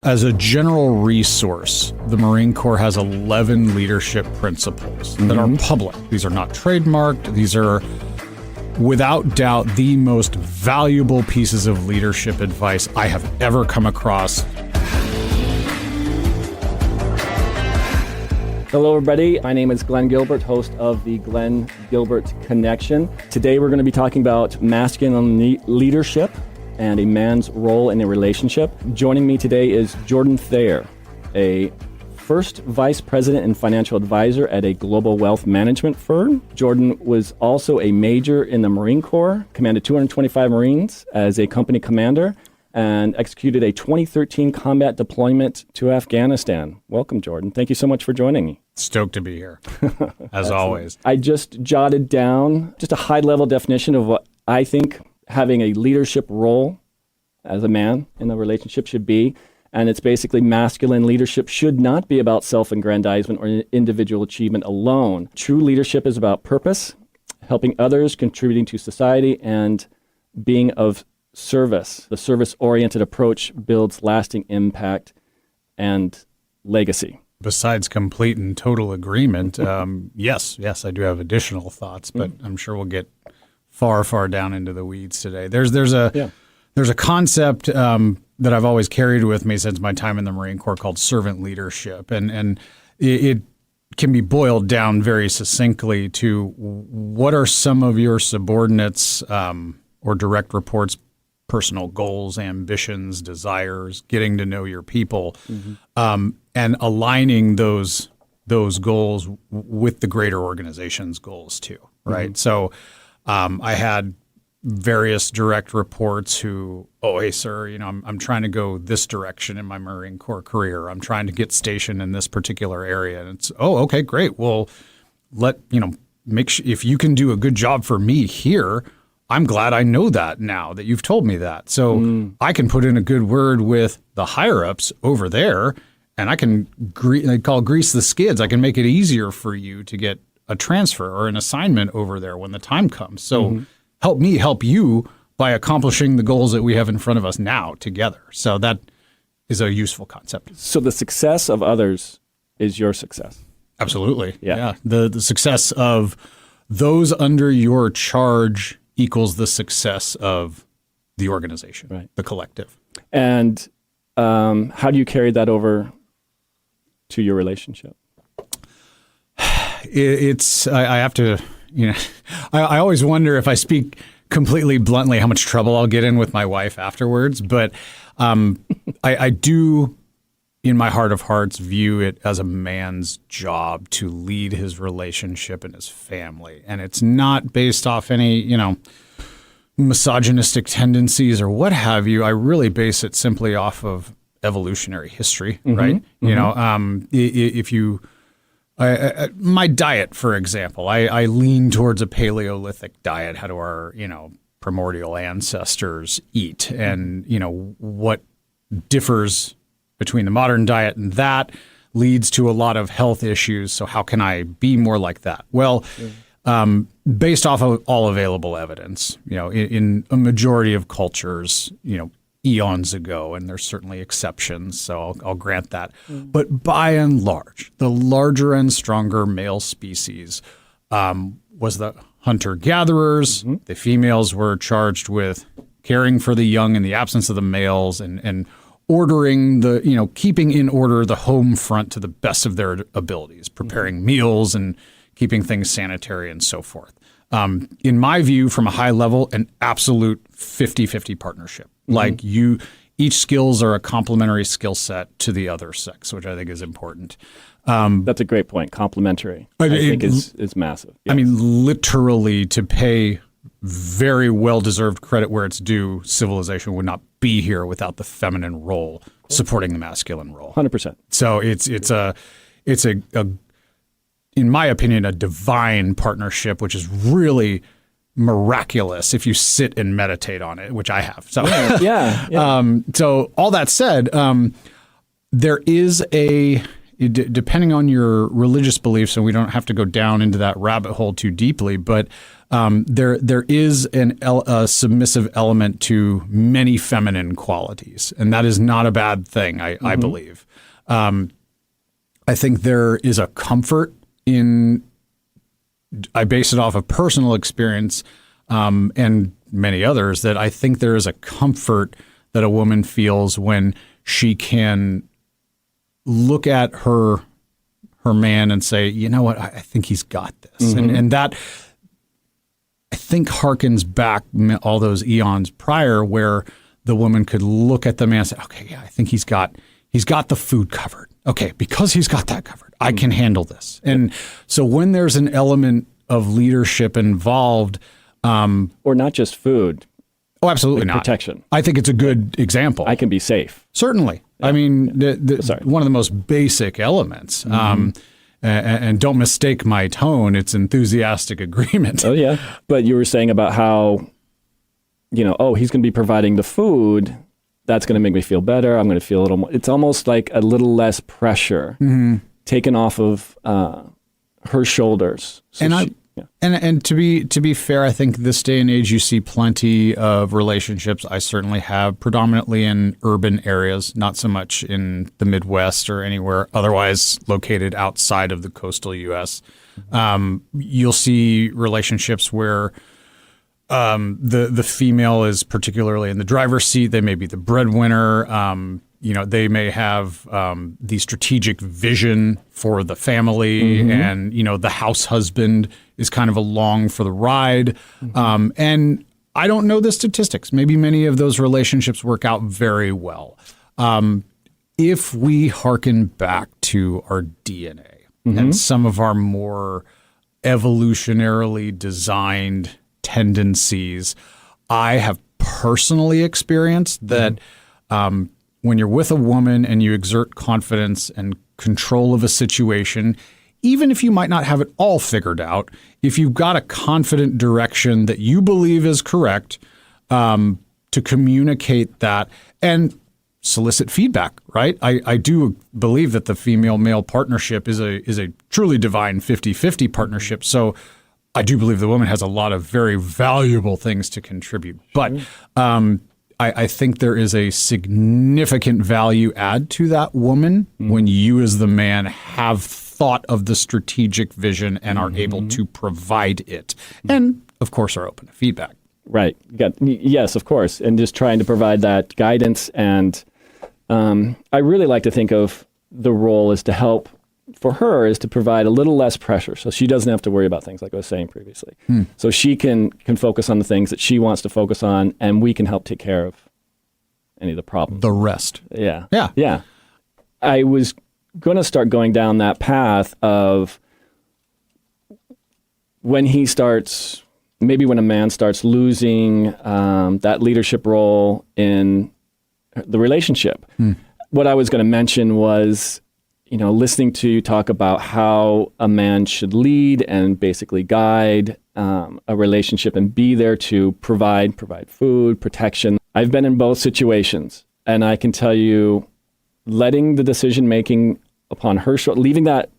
as a general resource, the Marine Corps has 11 leadership principles that are public. These are not trademarked. These are, without doubt, the most valuable pieces of leadership advice I have ever come across. Hello, everybody. My name is Glen Gilbert, host of the Glen Gilbert Connection. Today, we're going to be talking about masculine leadership and a man's role in a relationship. Joining me today is Jordan Thayer, a first vice president and financial advisor at a global wealth management firm. Jordan was also a major in the Marine Corps, commanded 225 Marines as a company commander, and executed a 2013 combat deployment to Afghanistan. Welcome, Jordan. Thank you so much for joining me. Stoked to be here, as always. I just jotted down just a high-level definition of what I think having a leadership role as a man in a relationship should be. And it's basically masculine leadership should not be about self-aggrandizement or individual achievement alone. True leadership is about purpose, helping others, contributing to society, and being of service. The service-oriented approach builds lasting impact and legacy. Besides complete and total agreement, yes, I do have additional thoughts, but I'm sure we'll get far down into the weeds today. There's a concept that I've always carried with me since my time in the Marine Corps called servant leadership, and it can be boiled down very succinctly to what are some of your subordinates or direct reports' personal goals, ambitions, desires, getting to know your people, and aligning those goals with the greater organization's goals too, right? So I had various direct reports who, hey, sir, I'm trying to go this direction in my Marine Corps career. I'm trying to get stationed in this particular area. And it's, okay, great. Well, make sure if you can do a good job for me here, I'm glad I know that now that you've told me that. So I can put in a good word with the higher ups over there, and I can grease the skids. I can make it easier for you to get a transfer or an assignment over there when the time comes. So help me help you by accomplishing the goals that we have in front of us now together. So that is a useful concept. So the success of others is your success. Absolutely. Yeah. The success of those under your charge equals the success of the organization, right? The collective. And how do you carry that over to your relationship? I have to, I always wonder if I speak completely bluntly how much trouble I'll get in with my wife afterwards. But I do, in my heart of hearts, view it as a man's job to lead his relationship and his family. And it's not based off any, misogynistic tendencies or what have you. I really base it simply off of evolutionary history, right? If you... my diet, for example, I lean towards a Paleolithic diet. How do our, primordial ancestors eat? And, what differs between the modern diet and that leads to a lot of health issues. So how can I be more like that? Well, based off of all available evidence, in a majority of cultures, eons ago, and there's certainly exceptions, so I'll grant that. But by and large, the larger and stronger male species was the hunter-gatherers. The females were charged with caring for the young in the absence of the males and ordering keeping in order the home front to the best of their abilities, preparing meals and keeping things sanitary and so forth. In my view, from a high level, an absolute 50-50 partnership. Like each skills are a complementary skill set to the other sex, which I think is important. That's a great point. Complementary, I think is massive. Yes. I mean, literally, to pay very well-deserved credit where it's due, civilization would not be here without the feminine role supporting the masculine role. 100%. So it's a in my opinion, a divine partnership, which is really miraculous if you sit and meditate on it, which I have. So, yeah. So all that said, there is a depending on your religious beliefs, and we don't have to go down into that rabbit hole too deeply, but there is a submissive element to many feminine qualities, and that is not a bad thing, I believe. I think there is a comfort in, I base it off of personal experience and many others, that I think there is a comfort that a woman feels when she can look at her man and say, you know what, I think he's got this. And that, I think, harkens back all those eons prior, where the woman could look at the man and say, okay, yeah, I think he's got the food covered. Okay, because he's got that covered, I can handle this. And so when there's an element of leadership involved, or not just food. Oh, absolutely not. Protection. I think it's a good example. I can be safe. Certainly. Yeah. I mean, one of the most basic elements. And don't mistake my tone. It's enthusiastic agreement. Oh, yeah. But you were saying about how, he's going to be providing the food. That's going to make me feel better. I'm going to feel a little more. It's almost like a little less pressure taken off of her shoulders. So And to be fair, I think this day and age you see plenty of relationships. I certainly have, predominantly in urban areas, not so much in the Midwest or anywhere otherwise located outside of the coastal U.S. You'll see relationships where the female is particularly in the driver's seat. They may be the breadwinner. They may have the strategic vision for the family, and, the house husband is kind of along for the ride. And I don't know the statistics. Maybe many of those relationships work out very well. If we hearken back to our DNA and some of our more evolutionarily designed tendencies, I have personally experienced that when you're with a woman and you exert confidence and control of a situation, even if you might not have it all figured out, if you've got a confident direction that you believe is correct, to communicate that and solicit feedback, right? I do believe that the female-male partnership is a truly divine 50-50 partnership. So I do believe the woman has a lot of very valuable things to contribute. But I think there is a significant value add to that woman when you as the man have thought of the strategic vision and are able to provide it. And, of course, are open to feedback. Right. Yes, of course. And just trying to provide that guidance. And I really like to think of the role as to help, for her, is to provide a little less pressure so she doesn't have to worry about things like I was saying previously. So she can focus on the things that she wants to focus on, and we can help take care of any of the problems. The rest. Yeah. I was going to start going down that path of when he starts, maybe when a man starts losing that leadership role in the relationship. What I was going to mention was, listening to you talk about how a man should lead and basically guide a relationship and be there to provide food, protection. I've been in both situations, and I can tell you, letting the decision-making upon her, leaving that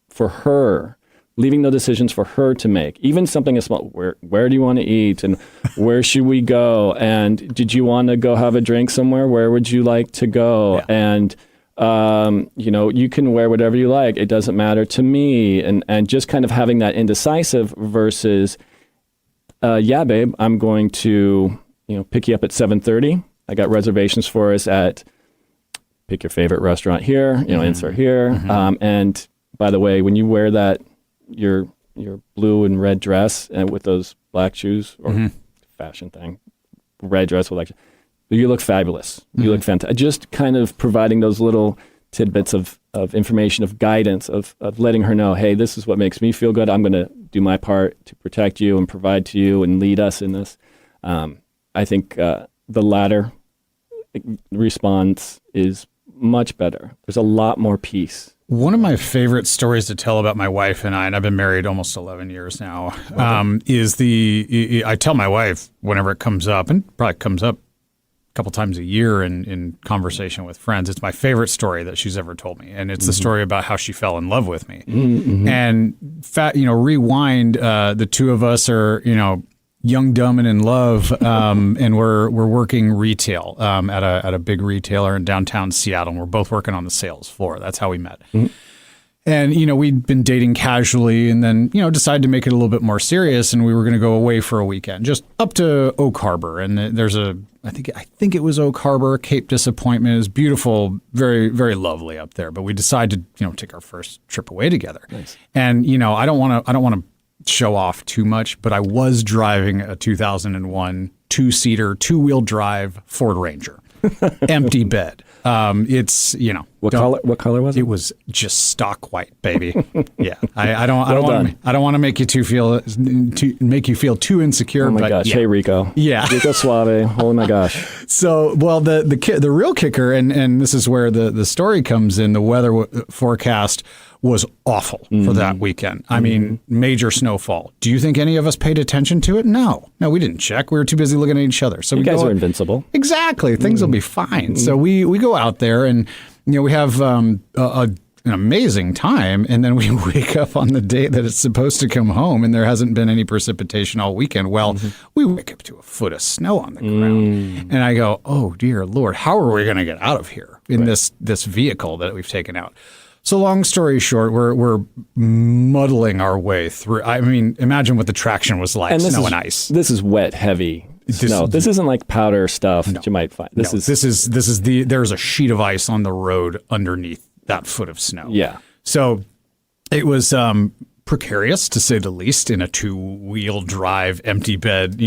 for her, leaving the decisions for her to make, even something as small, where do you want to eat, and where should we go, and did you want to go have a drink somewhere, where would you like to go, and you can wear whatever you like, it doesn't matter to me, and just kind of having that indecisive versus, yeah, babe, I'm going to pick you up at 7:30. I got reservations for us at, pick your favorite restaurant here, insert here. And by the way, when you wear that, your blue and red dress and with those black shoes, or fashion thing, red dress with like, you look fabulous. You look fantastic. Just kind of providing those little tidbits of information, of guidance, of letting her know, hey, this is what makes me feel good. I'm going to do my part to protect you and provide to you and lead us in this. I think the latter response is much better. There's a lot more peace. One of my favorite stories to tell about my wife and I've been married almost 11 years now, is I tell my wife whenever it comes up, and probably comes up couple times a year in conversation with friends. It's my favorite story that she's ever told me, and it's the story about how she fell in love with me. And rewind, the two of us are young, dumb, and in love, and we're working retail at a big retailer in downtown Seattle. And we're both working on the sales floor. That's how we met. And, we'd been dating casually and then, decided to make it a little bit more serious. And we were going to go away for a weekend, just up to Oak Harbor. And there's I think it was Oak Harbor, Cape Disappointment. It was beautiful, very, very lovely up there. But we decided to, take our first trip away together. Nice. And, I don't want to show off too much, but I was driving a 2001 two-seater, two-wheel drive Ford Ranger, empty bed. It's what color was it? It was just stock white, baby. Yeah, I don't want to make you make you feel too insecure. Oh my but gosh, yeah. Hey Rico, yeah, Rico Suave. Oh my gosh. So the real kicker, and this is where the story comes in. The weather forecast was awful for that weekend. I mean, major snowfall. Do you think any of us paid attention to it? No, we didn't check. We were too busy looking at each other. So you guys are invincible. Exactly. Things will be fine. So we go out there and, we have an amazing time. And then we wake up on the day that it's supposed to come home and there hasn't been any precipitation all weekend. Well, we wake up to a foot of snow on the ground. And I go, oh, dear Lord, how are we going to get out of here in this vehicle that we've taken out? So long story short, we're muddling our way through. I mean, imagine what the traction was like, and snow and ice. This is wet, heavy snow. This isn't like powder stuff that you might find. There's a sheet of ice on the road underneath that foot of snow. Yeah. So it was precarious, to say the least, in a two-wheel drive, empty bed,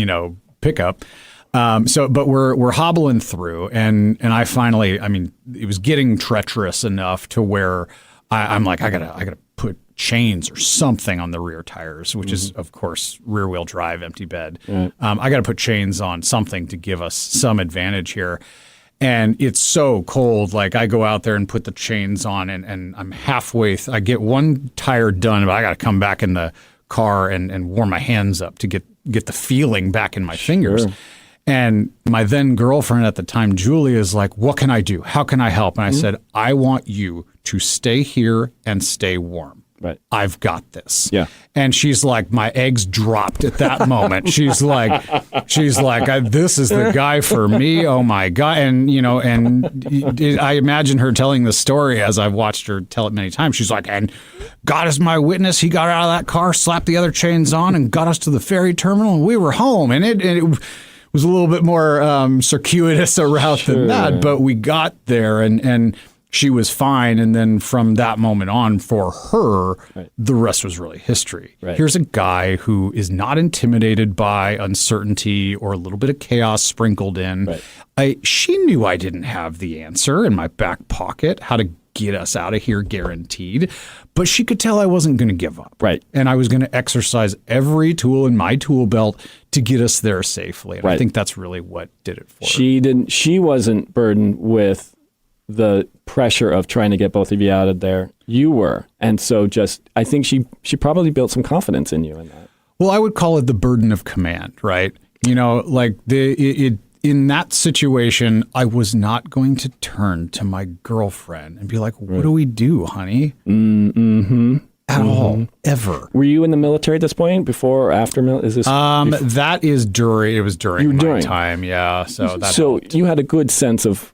pickup. But we're hobbling through, and I finally, it was getting treacherous enough to where I'm like, I gotta put chains or something on the rear tires, which is of course rear wheel drive, empty bed. Right. I gotta put chains on something to give us some advantage here. And it's so cold. Like I go out there and put the chains on, and I'm halfway. I get one tire done, but I gotta come back in the car and warm my hands up to get the feeling back in my fingers. And my then girlfriend at the time, Julie, is like, what can I do? How can I help? And I said, I want you to stay here and stay warm. Right. I've got this. Yeah. And she's like, my eggs dropped at that moment. She's like, this is the guy for me. Oh my God. And, I imagine her telling the story as I've watched her tell it many times. She's like, and God is my witness. He got out of that car, slapped the other chains on, and got us to the ferry terminal, and we were home. And it was a little bit more circuitous a route than that, but we got there and she was fine. And then from that moment on, for her, the rest was really history. Right. Here's a guy who is not intimidated by uncertainty or a little bit of chaos sprinkled in. Right. She knew I didn't have the answer in my back pocket, how to get us out of here guaranteed. But she could tell I wasn't going to give up. Right. And I was going to exercise every tool in my tool belt to get us there safely. And I think that's really what did it for her. She wasn't burdened with the pressure of trying to get both of you out of there. You were. And so I think she probably built some confidence in you in that. Well, I would call it the burden of command, right? In that situation, I was not going to turn to my girlfriend and be like, what do we do, honey? At all, ever. Were you in the military at this point, before or after? Is this? That is during. It was during my time, yeah. So you had a good sense of,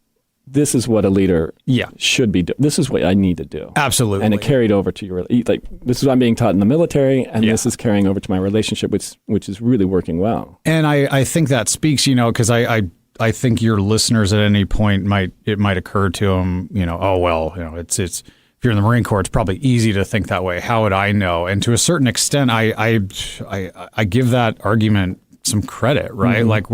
this is what a leader should be doing. This is what I need to do. Absolutely. And it carried over to your, this is what I'm being taught in the military, and this is carrying over to my relationship, which is really working well. And I think that speaks, because I think your listeners at any point might occur to them, it's if you're in the Marine Corps, it's probably easy to think that way. How would I know? And to a certain extent, I give that argument some credit, right? Like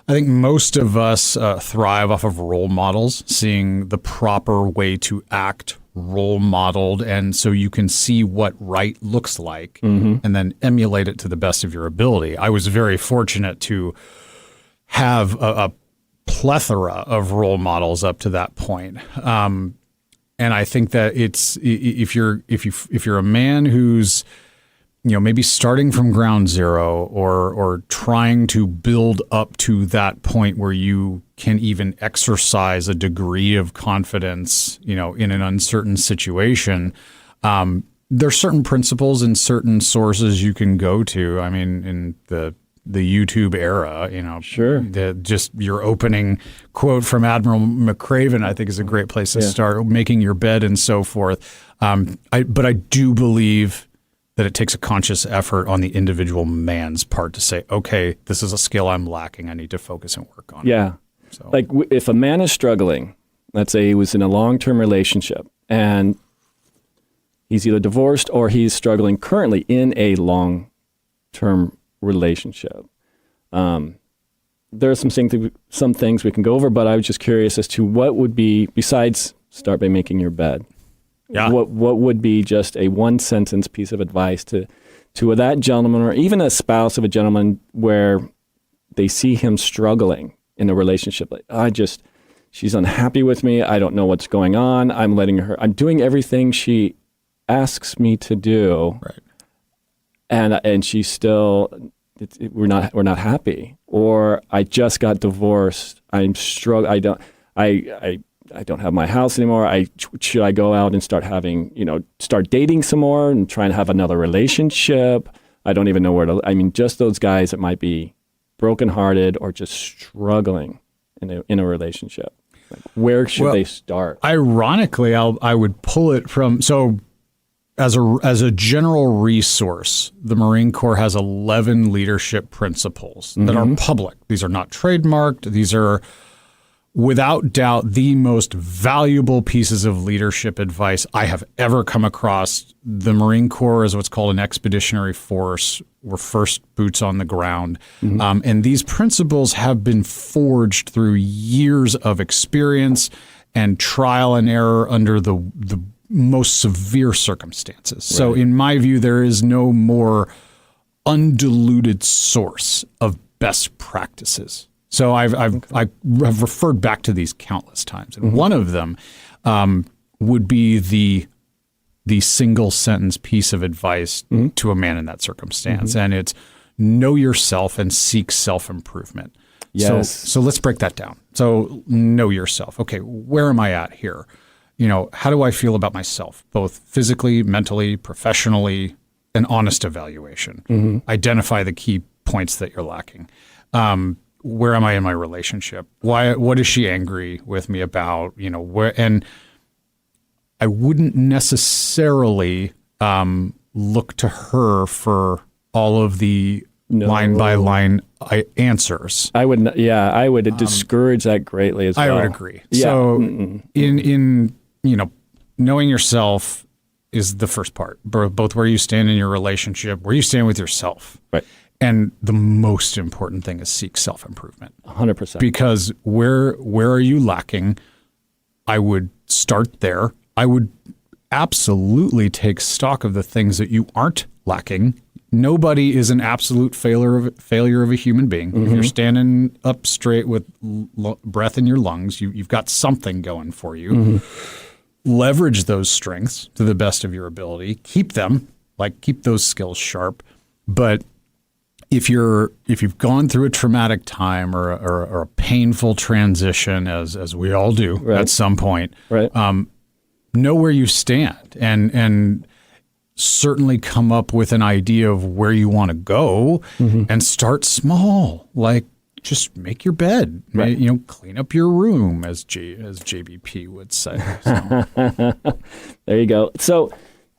I think most of us thrive off of role models, seeing the proper way to act role modeled. And so you can see what right looks like and then emulate it to the best of your ability. I was very fortunate to have a plethora of role models up to that point. And I think that it's, if you're a man who's, maybe starting from ground zero or trying to build up to that point where you can even exercise a degree of confidence, in an uncertain situation. There's certain principles and certain sources you can go to. I mean, in the YouTube era, Sure. Just your opening quote from Admiral McCraven, I think, is a great place to start, making your bed and so forth. But I do believe that it takes a conscious effort on the individual man's part to say, okay, this is a skill I'm lacking. I need to focus and work on. Yeah. So. Like if a man is struggling, let's say he was in a long-term relationship and he's either divorced or he's struggling currently in a long-term relationship. There are some things we can go over, but I was just curious as to what would be, besides start by making your bed. Yeah. What would be just a one sentence piece of advice to that gentleman, or even a spouse of a gentleman, where they see him struggling in a relationship? Like, she's unhappy with me. I don't know what's going on. I'm doing everything she asks me to do. Right. And she's still, we're not happy. Or I just got divorced. I'm struggling. I don't have my house anymore. Should I go out and start dating some more and try and have another relationship? I don't even know where to. I mean, just those guys that might be brokenhearted or just struggling in a relationship. Like, where should they start? Ironically, I would pull it from, so as a general resource, the Marine Corps has 11 leadership principles that are public. These are not trademarked. These are, without doubt, the most valuable pieces of leadership advice I have ever come across. The Marine Corps is what's called an expeditionary force. We're first boots on the ground. And these principles have been forged through years of experience and trial and error under the most severe circumstances. Right. So in my view, there is no more undiluted source of best practices. So I've referred back to these countless times, and one of them would be the single sentence piece of advice to a man in that circumstance, and it's know yourself and seek self-improvement. Yes. So let's break that down. So know yourself. Okay, where am I at here? How do I feel about myself, both physically, mentally, professionally? An honest evaluation. Identify the key points that you're lacking. Where am I in my relationship? What is she angry with me about? And I wouldn't necessarily look to her for all of the line by line answers. I would discourage that greatly as well. I would agree. Yeah. So in knowing yourself is the first part, both where you stand in your relationship, where you stand with yourself. Right. And the most important thing is seek self-improvement. 100%. Because where are you lacking? I would start there. I would absolutely take stock of the things that you aren't lacking. Nobody is an absolute failure of a human being. If you're standing up straight with breath in your lungs, you've got something going for you. Leverage those strengths to the best of your ability. Keep them, keep those skills sharp. But if you've gone through a traumatic time or a painful transition, as we all do at some point, know where you stand and certainly come up with an idea of where you want to go and start small. Just make your bed, clean up your room, as JBP would say. So. There you go. So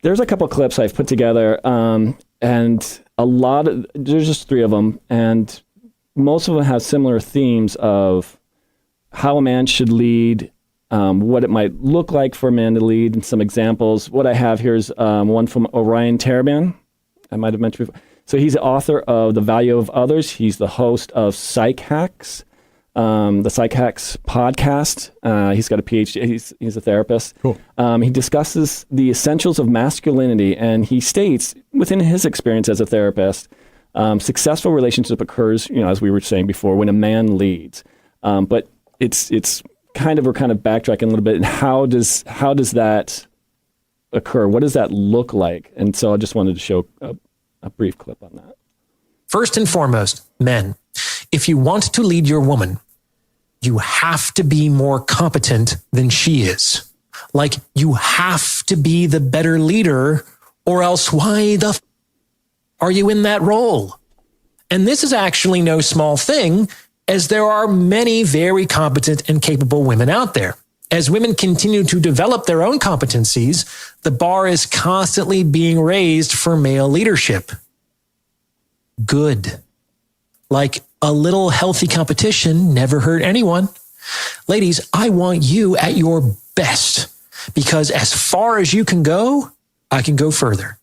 there's a couple clips I've put together, and there's just 3 of them, and most of them have similar themes of how a man should lead, what it might look like for a man to lead, and some examples. What I have here is one from Orion Taraban. I might have mentioned before. So he's the author of The Value of Others. He's the host of Psych Hacks, the Psych Hacks podcast. He's got a PhD. He's a therapist. Cool. He discusses the essentials of masculinity, and he states, within his experience as a therapist, successful relationship occurs, as we were saying before, when a man leads. But it's we're kind of backtracking a little bit. And how does that occur? What does that look like? And so I just wanted to show a brief clip on that. First and foremost, men, if you want to lead your woman, you have to be more competent than she is. Like, you have to be the better leader, or else why the are you in that role? And this is actually no small thing, as there are many very competent and capable women out there. As women continue to develop their own competencies, the bar is constantly being raised for male leadership. Good. Like, a little healthy competition never hurt anyone. Ladies, I want you at your best, because as far as you can go, I can go further.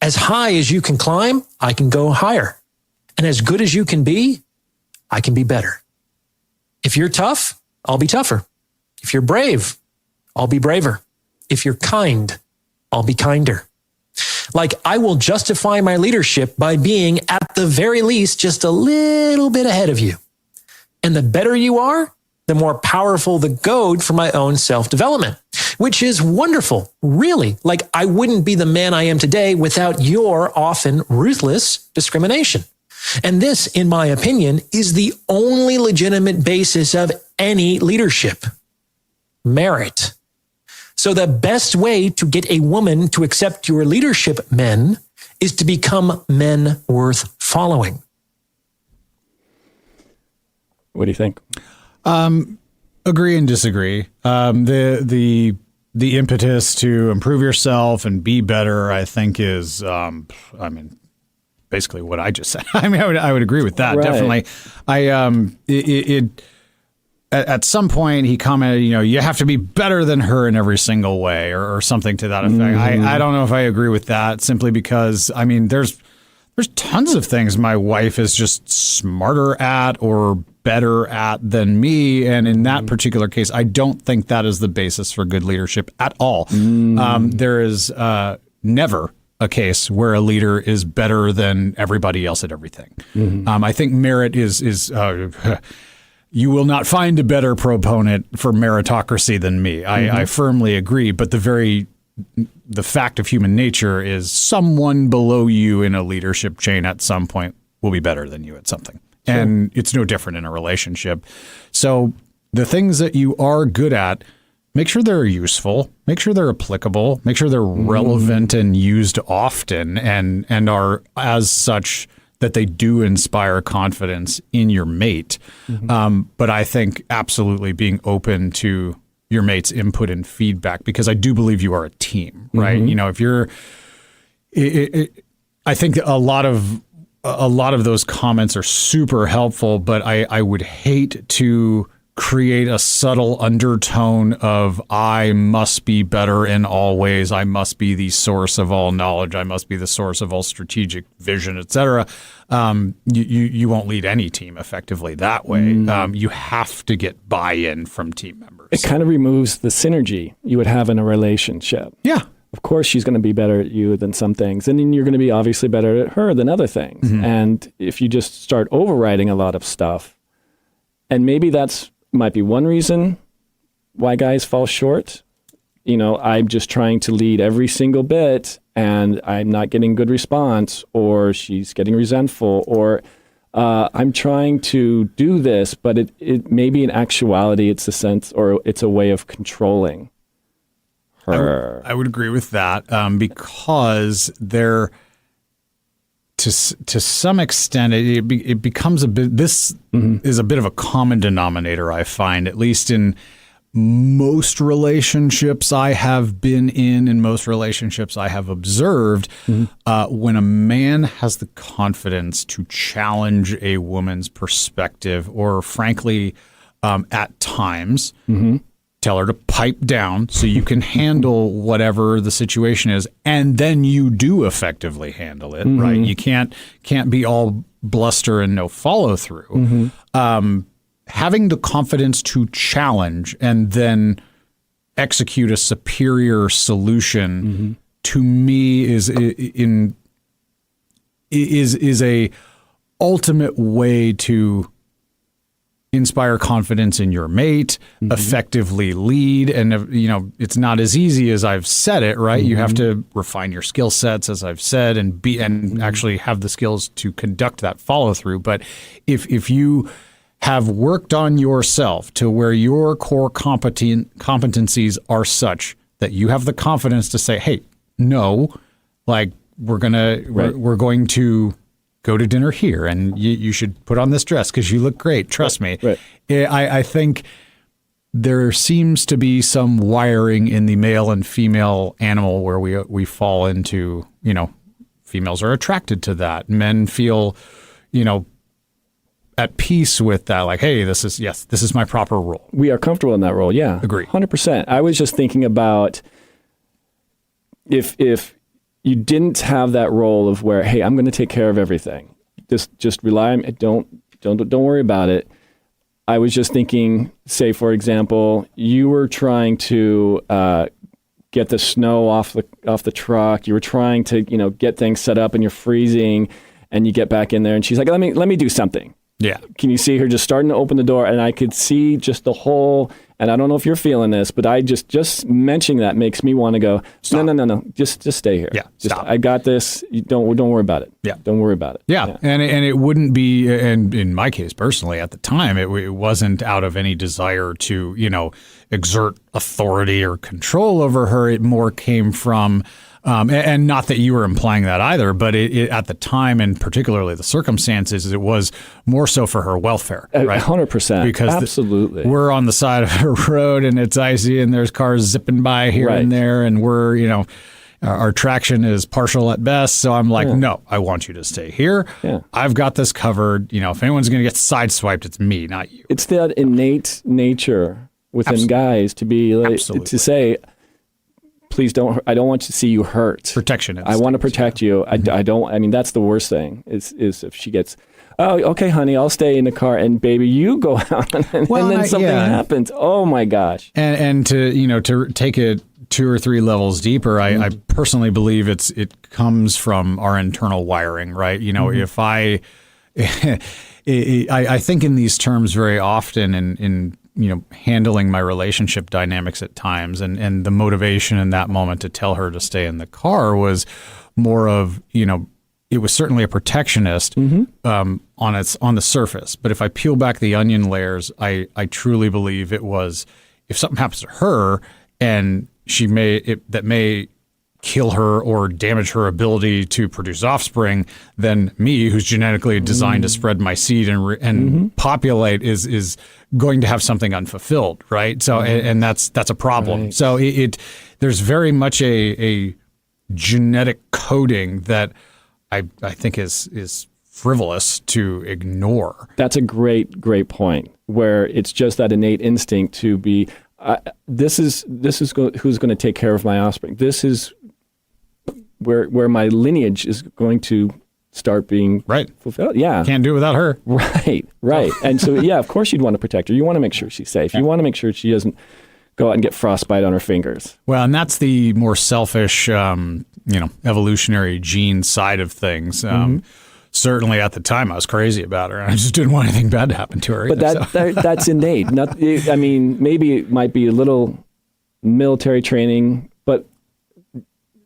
As high as you can climb, I can go higher. And as good as you can be, I can be better. If you're tough, I'll be tougher. If you're brave, I'll be braver. If you're kind, I'll be kinder. Like, I will justify my leadership by being, at the very least, just a little bit ahead of you. And the better you are, the more powerful the goad for my own self-development, which is wonderful, really. Like, I wouldn't be the man I am today without your often ruthless discrimination. And this, in my opinion, is the only legitimate basis of any leadership: merit. So the best way to get a woman to accept your leadership, men, is to become men worth following. What do you think? Agree and disagree. The impetus to improve yourself and be better, I think, is, basically what I just said. I would agree with that. Right. Definitely. At some point he commented, you have to be better than her in every single way, or something to that effect. Mm-hmm. I don't know if I agree with that, simply because, there's tons of things my wife is just smarter at or better at than me. And in that particular case, I don't think that is the basis for good leadership at all. There is never a case where a leader is better than everybody else at everything. I think merit is you will not find a better proponent for meritocracy than me. I firmly agree. But the fact of human nature is someone below you in a leadership chain at some point will be better than you at something. Sure. And it's no different in a relationship. So the things that you are good at, make sure they're useful, make sure they're applicable, make sure they're relevant and used often, and are as such that they do inspire confidence in your mate. But I think absolutely being open to your mate's input and feedback, because I do believe you are a team, right? If you're, I think a lot of those comments are super helpful, but I would hate to create a subtle undertone of I must be better in all ways. I must be the source of all knowledge. I must be the source of all strategic vision, et cetera. You won't lead any team effectively that way. You have to get buy-in from team members. It kind of removes the synergy you would have in a relationship. Yeah. Of course, she's going to be better at you than some things, and then you're going to be obviously better at her than other things. And if you just start overriding a lot of stuff, and maybe that's might be one reason why guys fall short. I'm just trying to lead every single bit and I'm not getting good response, or she's getting resentful, or I'm trying to do this, but it maybe in actuality it's a sense, or it's a way of controlling her. I would agree with that, because there, to some extent, it becomes a bit. This is a bit of a common denominator, I find, at least in most relationships I have been in most relationships I have observed. When a man has the confidence to challenge a woman's perspective, or frankly, at times, tell her to pipe down so you can handle whatever the situation is, and then you do effectively handle it, right? You can't be all bluster and no follow through. Having the confidence to challenge and then execute a superior solution, to me is a ultimate way to inspire confidence in your mate, effectively lead. And, it's not as easy as I've said it, right? You have to refine your skill sets, as I've said, and actually have the skills to conduct that follow through. But if you have worked on yourself to where your core competencies are such that you have the confidence to say, hey, no, like we're going to go to dinner here and you should put on this dress because you look great. Trust me. Right. I think there seems to be some wiring in the male and female animal where we fall into, females are attracted to that. Men feel, at peace with that, like, hey, this is my proper role. We are comfortable in that role. Yeah. Agree. 100%. I was just thinking about if you didn't have that role of where, hey, I'm going to take care of everything. Just rely on me. Don't worry about it. I was just thinking, say, for example, you were trying to get the snow off the truck. You were trying to, get things set up and you're freezing and you get back in there and she's like, let me do something. Yeah. Can you see her just starting to open the door? And I could see just the whole, and I don't know if you're feeling this, but I just mentioning that makes me want to go, stop. No. Just stay here. Yeah. Stop. I got this. Don't worry about it. Yeah. Don't worry about it. Yeah. And it wouldn't be, and in my case personally at the time, it wasn't out of any desire to, exert authority or control over her. It more came from, and not that you were implying that either, but it at the time and particularly the circumstances, it was more so for her welfare, right? 100%. Because absolutely, we're on the side of a road and it's icy and there's cars zipping by here right. and there, and we're, our traction is partial at best. So I'm like, no, I want you to stay here. Yeah. I've got this covered. If anyone's going to get sideswiped, it's me, not you. It's that innate nature within guys to be like, to say, please don't. I don't want to see you hurt. Protection. I want to protect you. I don't. I mean, that's the worst thing. Is if she gets, oh, okay, honey, I'll stay in the car, and baby, you go out, and then something happens. Oh my gosh. And to to take it 2 or 3 levels deeper, I personally believe it comes from our internal wiring, right? If I think in these terms very often in handling my relationship dynamics at times, and the motivation in that moment to tell her to stay in the car was more of, it was certainly a protectionist on the surface. But if I peel back the onion layers, I truly believe it was, if something happens to her and that may kill her or damage her ability to produce offspring, then me, who's genetically designed to spread my seed and populate, is going to have something unfulfilled, right? So, and that's a problem. Right. So there's very much a genetic coding that I think is frivolous to ignore. That's a great point. Where it's just that innate instinct to be, this is who's going to take care of my offspring. This where my lineage is going to start being fulfilled. Yeah. Can't do it without her. Right. And so, of course you'd want to protect her. You want to make sure she's safe. You want to make sure she doesn't go out and get frostbite on her fingers. Well, and that's the more selfish, evolutionary gene side of things. Certainly at the time I was crazy about her. And I just didn't want anything bad to happen to her. But that's innate. Maybe it might be a little military training, but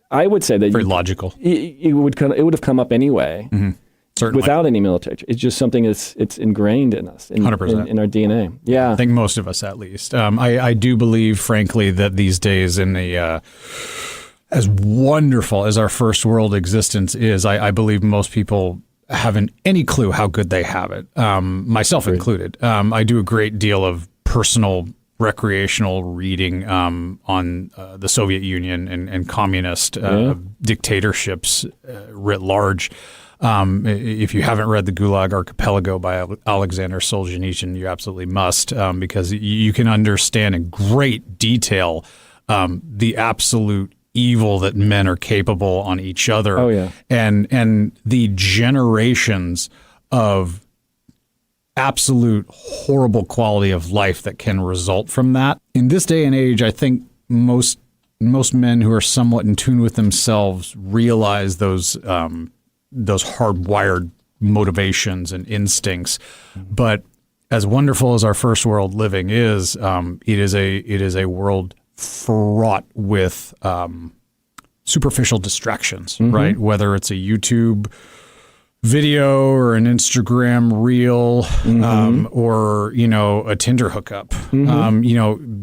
I would say that very logical. It would have come up anyway, certainly without any military. It's just something it's ingrained in us, 100% in our DNA. Yeah, I think most of us, at least. I do believe, frankly, that these days, in the as wonderful as our first world existence is, I believe most people haven't any clue how good they have it, myself included. I do a great deal of personal recreational reading on the Soviet Union and communist dictatorships writ large. If you haven't read The Gulag Archipelago by Alexander Solzhenitsyn, you absolutely must, because you can understand in great detail the absolute evil that men are capable on each other. Oh, yeah. And the generations of absolute horrible quality of life that can result from that. In this day and age, I think most men who are somewhat in tune with themselves realize those hardwired motivations and instincts. But as wonderful as our first world living is, it is a world fraught with superficial distractions, right? Whether it's a YouTube video or an Instagram reel, or, a Tinder hookup.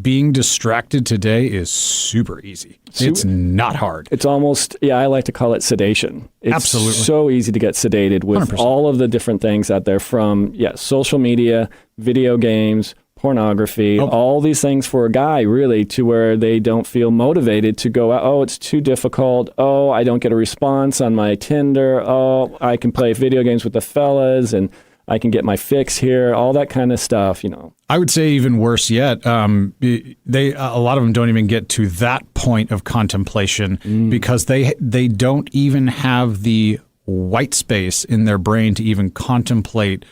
Being distracted today is super easy. It's not hard. It's almost, I like to call it sedation. It's Absolutely. so easy to get sedated with 100%. all of the different things out there from, social media, video games, pornography, all these things for a guy really to where they don't feel motivated to go out. Oh, it's too difficult. Oh, I don't get a response on my Tinder. Oh, I can play video games with the fellas and I can get my fix here, all that kind of stuff, I would say even worse yet. A lot of them don't even get to that point of contemplation because they don't even have the white space in their brain to even contemplate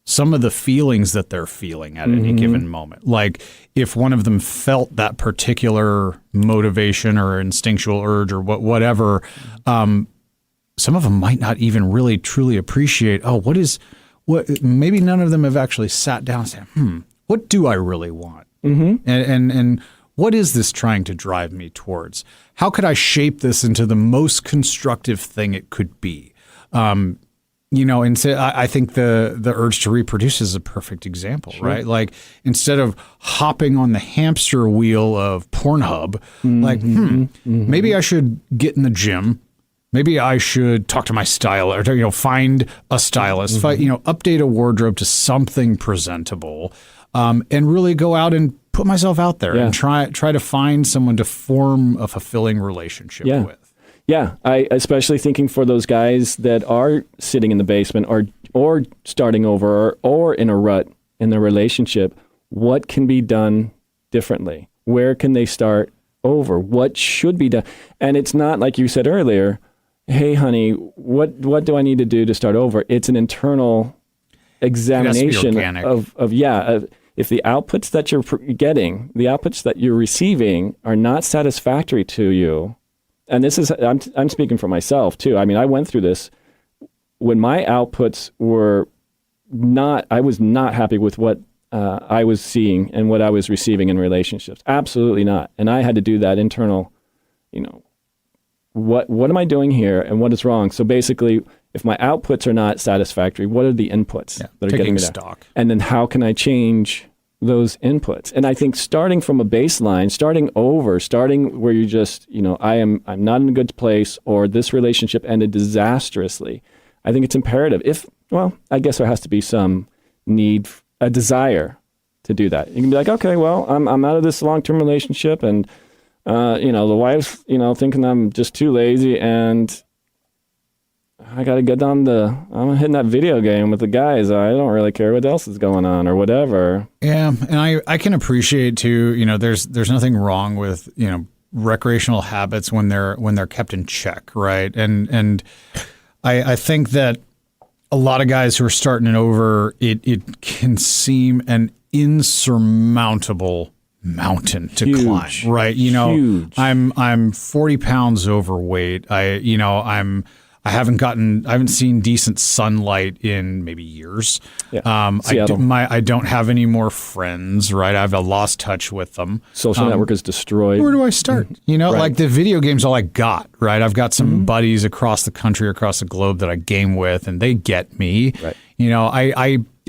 some of the feelings that they're feeling at any given moment. Like if one of them felt that particular motivation or instinctual urge or whatever, some of them might not even really truly appreciate, maybe none of them have actually sat down and said, what do I really want? And what is this trying to drive me towards? How could I shape this into the most constructive thing it could be? And so I think the urge to reproduce is a perfect example, right? Like instead of hopping on the hamster wheel of Pornhub, maybe I should get in the gym. Maybe I should talk to my stylist, or find a stylist, update a wardrobe to something presentable, and really go out and put myself out there and try to find someone to form a fulfilling relationship with. Yeah, I especially thinking for those guys that are sitting in the basement or starting over or in a rut in their relationship, what can be done differently? Where can they start over? What should be done? And it's not like you said earlier, hey, honey, what do I need to do to start over? It's an internal examination of if the outputs that you're getting, the outputs that you're receiving are not satisfactory to you. And this is, I'm speaking for myself too. I mean, I went through this when my outputs were I was not happy with what I was seeing and what I was receiving in relationships. Absolutely not. And I had to do that internal, what am I doing here and what is wrong? So basically, if my outputs are not satisfactory, what are the inputs that are getting me there? Stock. And then how can I change those inputs? And I think starting from a baseline, starting where you just, I'm not in a good place, or this relationship ended disastrously. I think it's imperative. I guess there has to be some need, a desire to do that. You can be like, okay, well, I'm out of this long-term relationship, and the wife's, thinking I'm just too lazy, and I got to get on I'm hitting that video game with the guys. I don't really care what else is going on or whatever. Yeah. And I can appreciate too, there's nothing wrong with, recreational habits when they're kept in check. Right. And I think that a lot of guys who are starting it over, it can seem an insurmountable mountain to climb. Right. Huge. I'm 40 pounds overweight. I haven't seen decent sunlight in maybe years. Yeah. I don't have any more friends, right? I've lost touch with them. Social network is destroyed. Where do I start? Like the video game's all I got, right? I've got some buddies across the country, across the globe that I game with, and they get me. Right.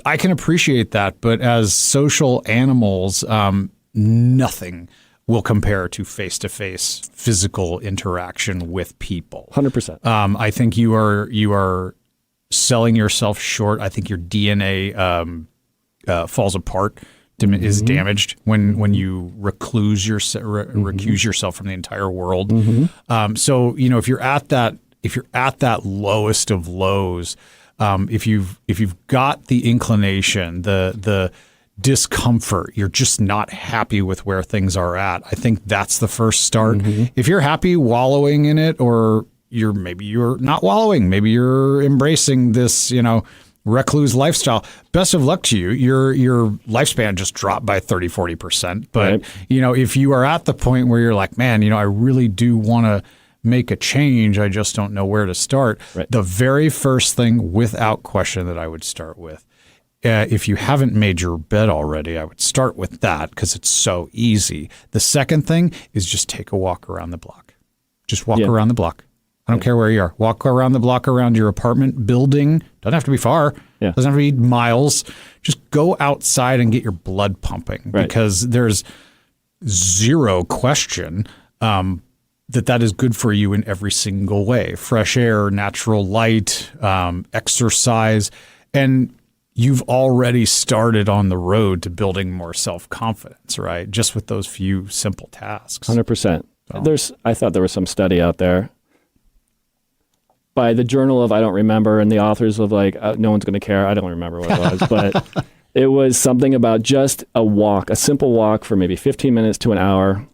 I can appreciate that, but as social animals, nothing will compare to face-to-face physical interaction with people. 100%. I think you are selling yourself short. I think your DNA falls apart, is damaged when you recuse yourself from the entire world. So if you're at that lowest of lows, if you've got the inclination, the discomfort, you're just not happy with where things are at, I think that's the first start. If you're happy wallowing in it, or maybe you're not wallowing, maybe you're embracing this, recluse lifestyle, best of luck to you. Your lifespan just dropped by 30-40%. But, if you are at the point where you're like, man, I really do want to make a change, I just don't know where to start. Right. The very first thing, without question, that I would start with, if you haven't made your bed already, I would start with that because it's so easy. The second thing is just take a walk around the block. Just walk around the block. I don't care where you are. Walk around the block around your apartment building. Doesn't have to be far. Yeah. Doesn't have to be miles. Just go outside and get your blood pumping, because there's zero question that is good for you in every single way. Fresh air, natural light, exercise, and you've already started on the road to building more self-confidence, right? Just with those few simple tasks. 100%. I thought there was some study out there by the journal of, I don't remember, and the authors of like, no one's going to care. I don't remember what it was, but it was something about just a walk, a simple walk for maybe 15 minutes to an hour.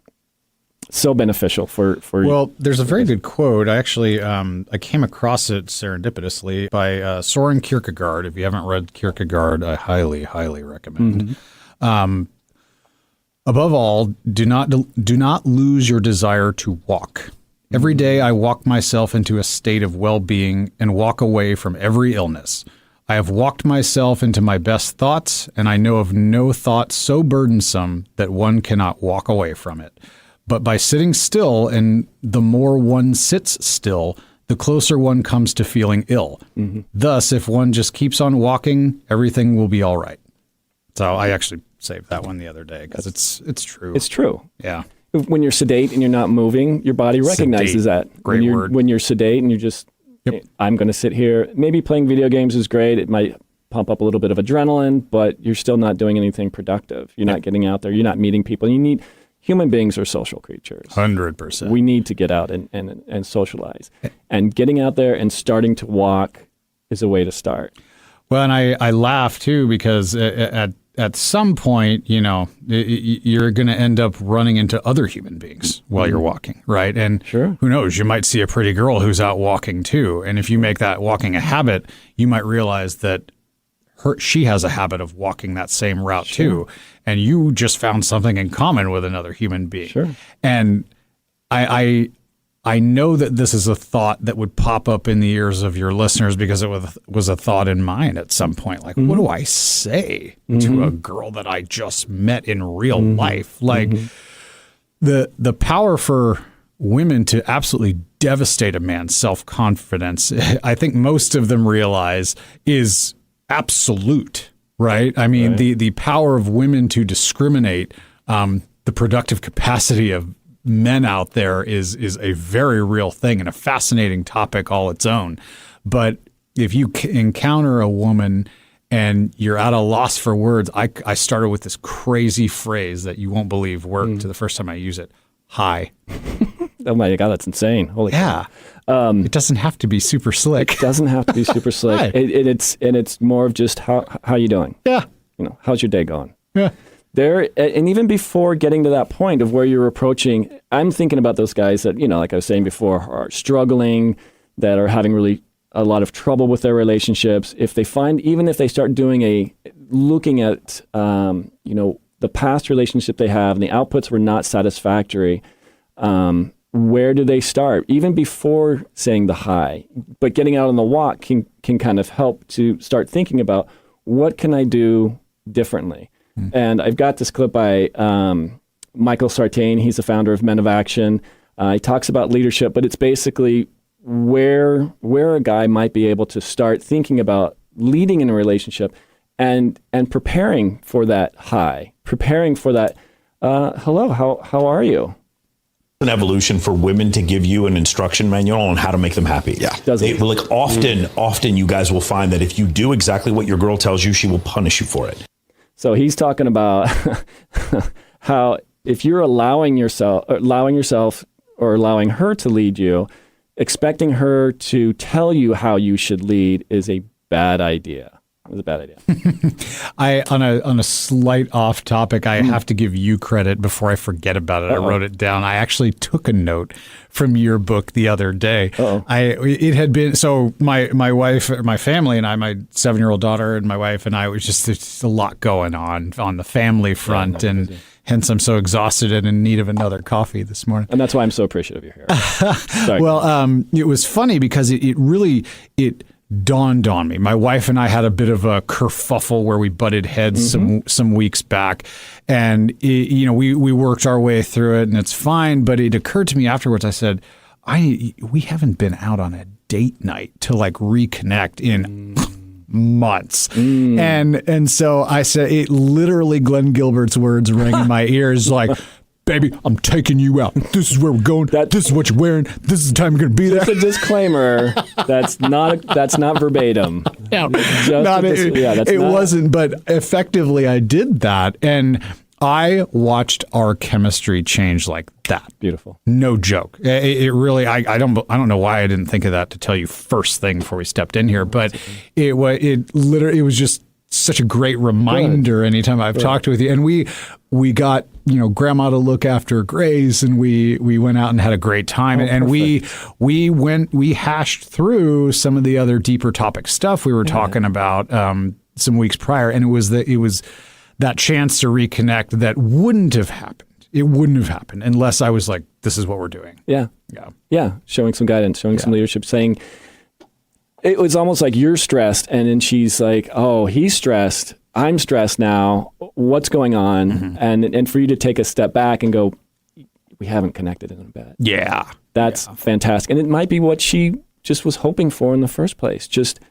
So beneficial for Well, there's a very good quote. I actually I came across it serendipitously by Soren Kierkegaard. If you haven't read Kierkegaard, I highly, highly recommend. Above all, do not lose your desire to walk. Every day I walk myself into a state of well-being and walk away from every illness. I have walked myself into my best thoughts, and I know of no thought so burdensome that one cannot walk away from it. But by sitting still, and the more one sits still, the closer one comes to feeling ill. Thus, if one just keeps on walking, everything will be all right. So I actually saved that one the other day because it's true. It's true. Yeah. When you're sedate and you're not moving, your body recognizes that. Great word. When you're sedate and you're just, I'm going to sit here. Maybe playing video games is great. It might pump up a little bit of adrenaline, but you're still not doing anything productive. You're not getting out there. You're not meeting people. Human beings are social creatures. 100%. We need to get out and socialize. And getting out there and starting to walk is a way to start. Well, and I laugh too, because at some point, you're going to end up running into other human beings while you're walking, right? And Sure. Who knows, you might see a pretty girl who's out walking too. And if you make that walking a habit, you might realize that she has a habit of walking that same route too. And you just found something in common with another human being. Sure. And I know that this is a thought that would pop up in the ears of your listeners, because it was a thought in mine at some point. Like, what do I say to a girl that I just met in real life? Like, the power for women to absolutely devastate a man's self-confidence, I think most of them realize, is absolute, right? I mean, the power of women to discriminate the productive capacity of men out there is a very real thing and a fascinating topic all its own. But if you encounter a woman and you're at a loss for words, I started with this crazy phrase that you won't believe worked the first time I use it. Hi. Oh my God, that's insane. Holy cow. It doesn't have to be super slick. It doesn't have to be super slick. Hi. It's more of just how you doing? Yeah. How's your day going? Yeah. And even before getting to that point of where you're approaching, I'm thinking about those guys that, like I was saying before, are struggling, that are having really a lot of trouble with their relationships. Even if they start looking at, the past relationship they have and the outputs were not satisfactory, where do they start? Even before saying the hi, but getting out on the walk can kind of help to start thinking about, what can I do differently? And I've got this clip by Michael Sartain. He's the founder of Men of Action. He talks about leadership, but it's basically where a guy might be able to start thinking about leading in a relationship and preparing for that hi, preparing for that, hello, how are you? An evolution for women to give you an instruction manual on how to make them happy. Yeah. Often you guys will find that if you do exactly what your girl tells you, she will punish you for it. So he's talking about how if you're allowing yourself or allowing her to lead you, expecting her to tell you how you should lead is a bad idea. It was a bad idea. On a slight off topic, I have to give you credit before I forget about it. I wrote it down. I actually took a note from your book the other day. It had been, so my wife, my family and I, my 7-year-old daughter and my wife and I, was just a lot going on the family front, and hence I'm so exhausted and in need of another coffee this morning. And that's why I'm so appreciative you're here. Sorry. Well, it was funny because it really dawned on me. My wife and I had a bit of a kerfuffle where we butted heads some weeks back, and we worked our way through it, and it's fine. But it occurred to me afterwards. I said, we haven't been out on a date night to like reconnect in months. And so I said, it literally, Glen Gilbert's words rang in my ears like, baby, I'm taking you out. This is where we're going. This is what you're wearing. This is the time you're going to be there. Just a disclaimer. That's not verbatim. No, it wasn't. But effectively, I did that, and I watched our chemistry change like that. Beautiful. No joke. It really. I don't know why I didn't think of that to tell you first thing before we stepped in here. But it was just such a great reminder anytime I've talked with you. And we got, grandma to look after Grace, and we went out and had a great time. And we hashed through some of the other deeper topic stuff we were talking about some weeks prior. And it was that chance to reconnect that wouldn't have happened. It wouldn't have happened unless I was like, this is what we're doing. Yeah. Showing some guidance, showing some leadership, saying, it was almost like you're stressed, and then she's like, oh, he's stressed. I'm stressed now. What's going on? And for you to take a step back and go, we haven't connected in a bit. Yeah. That's fantastic. And it might be what she just was hoping for in the first place. Just,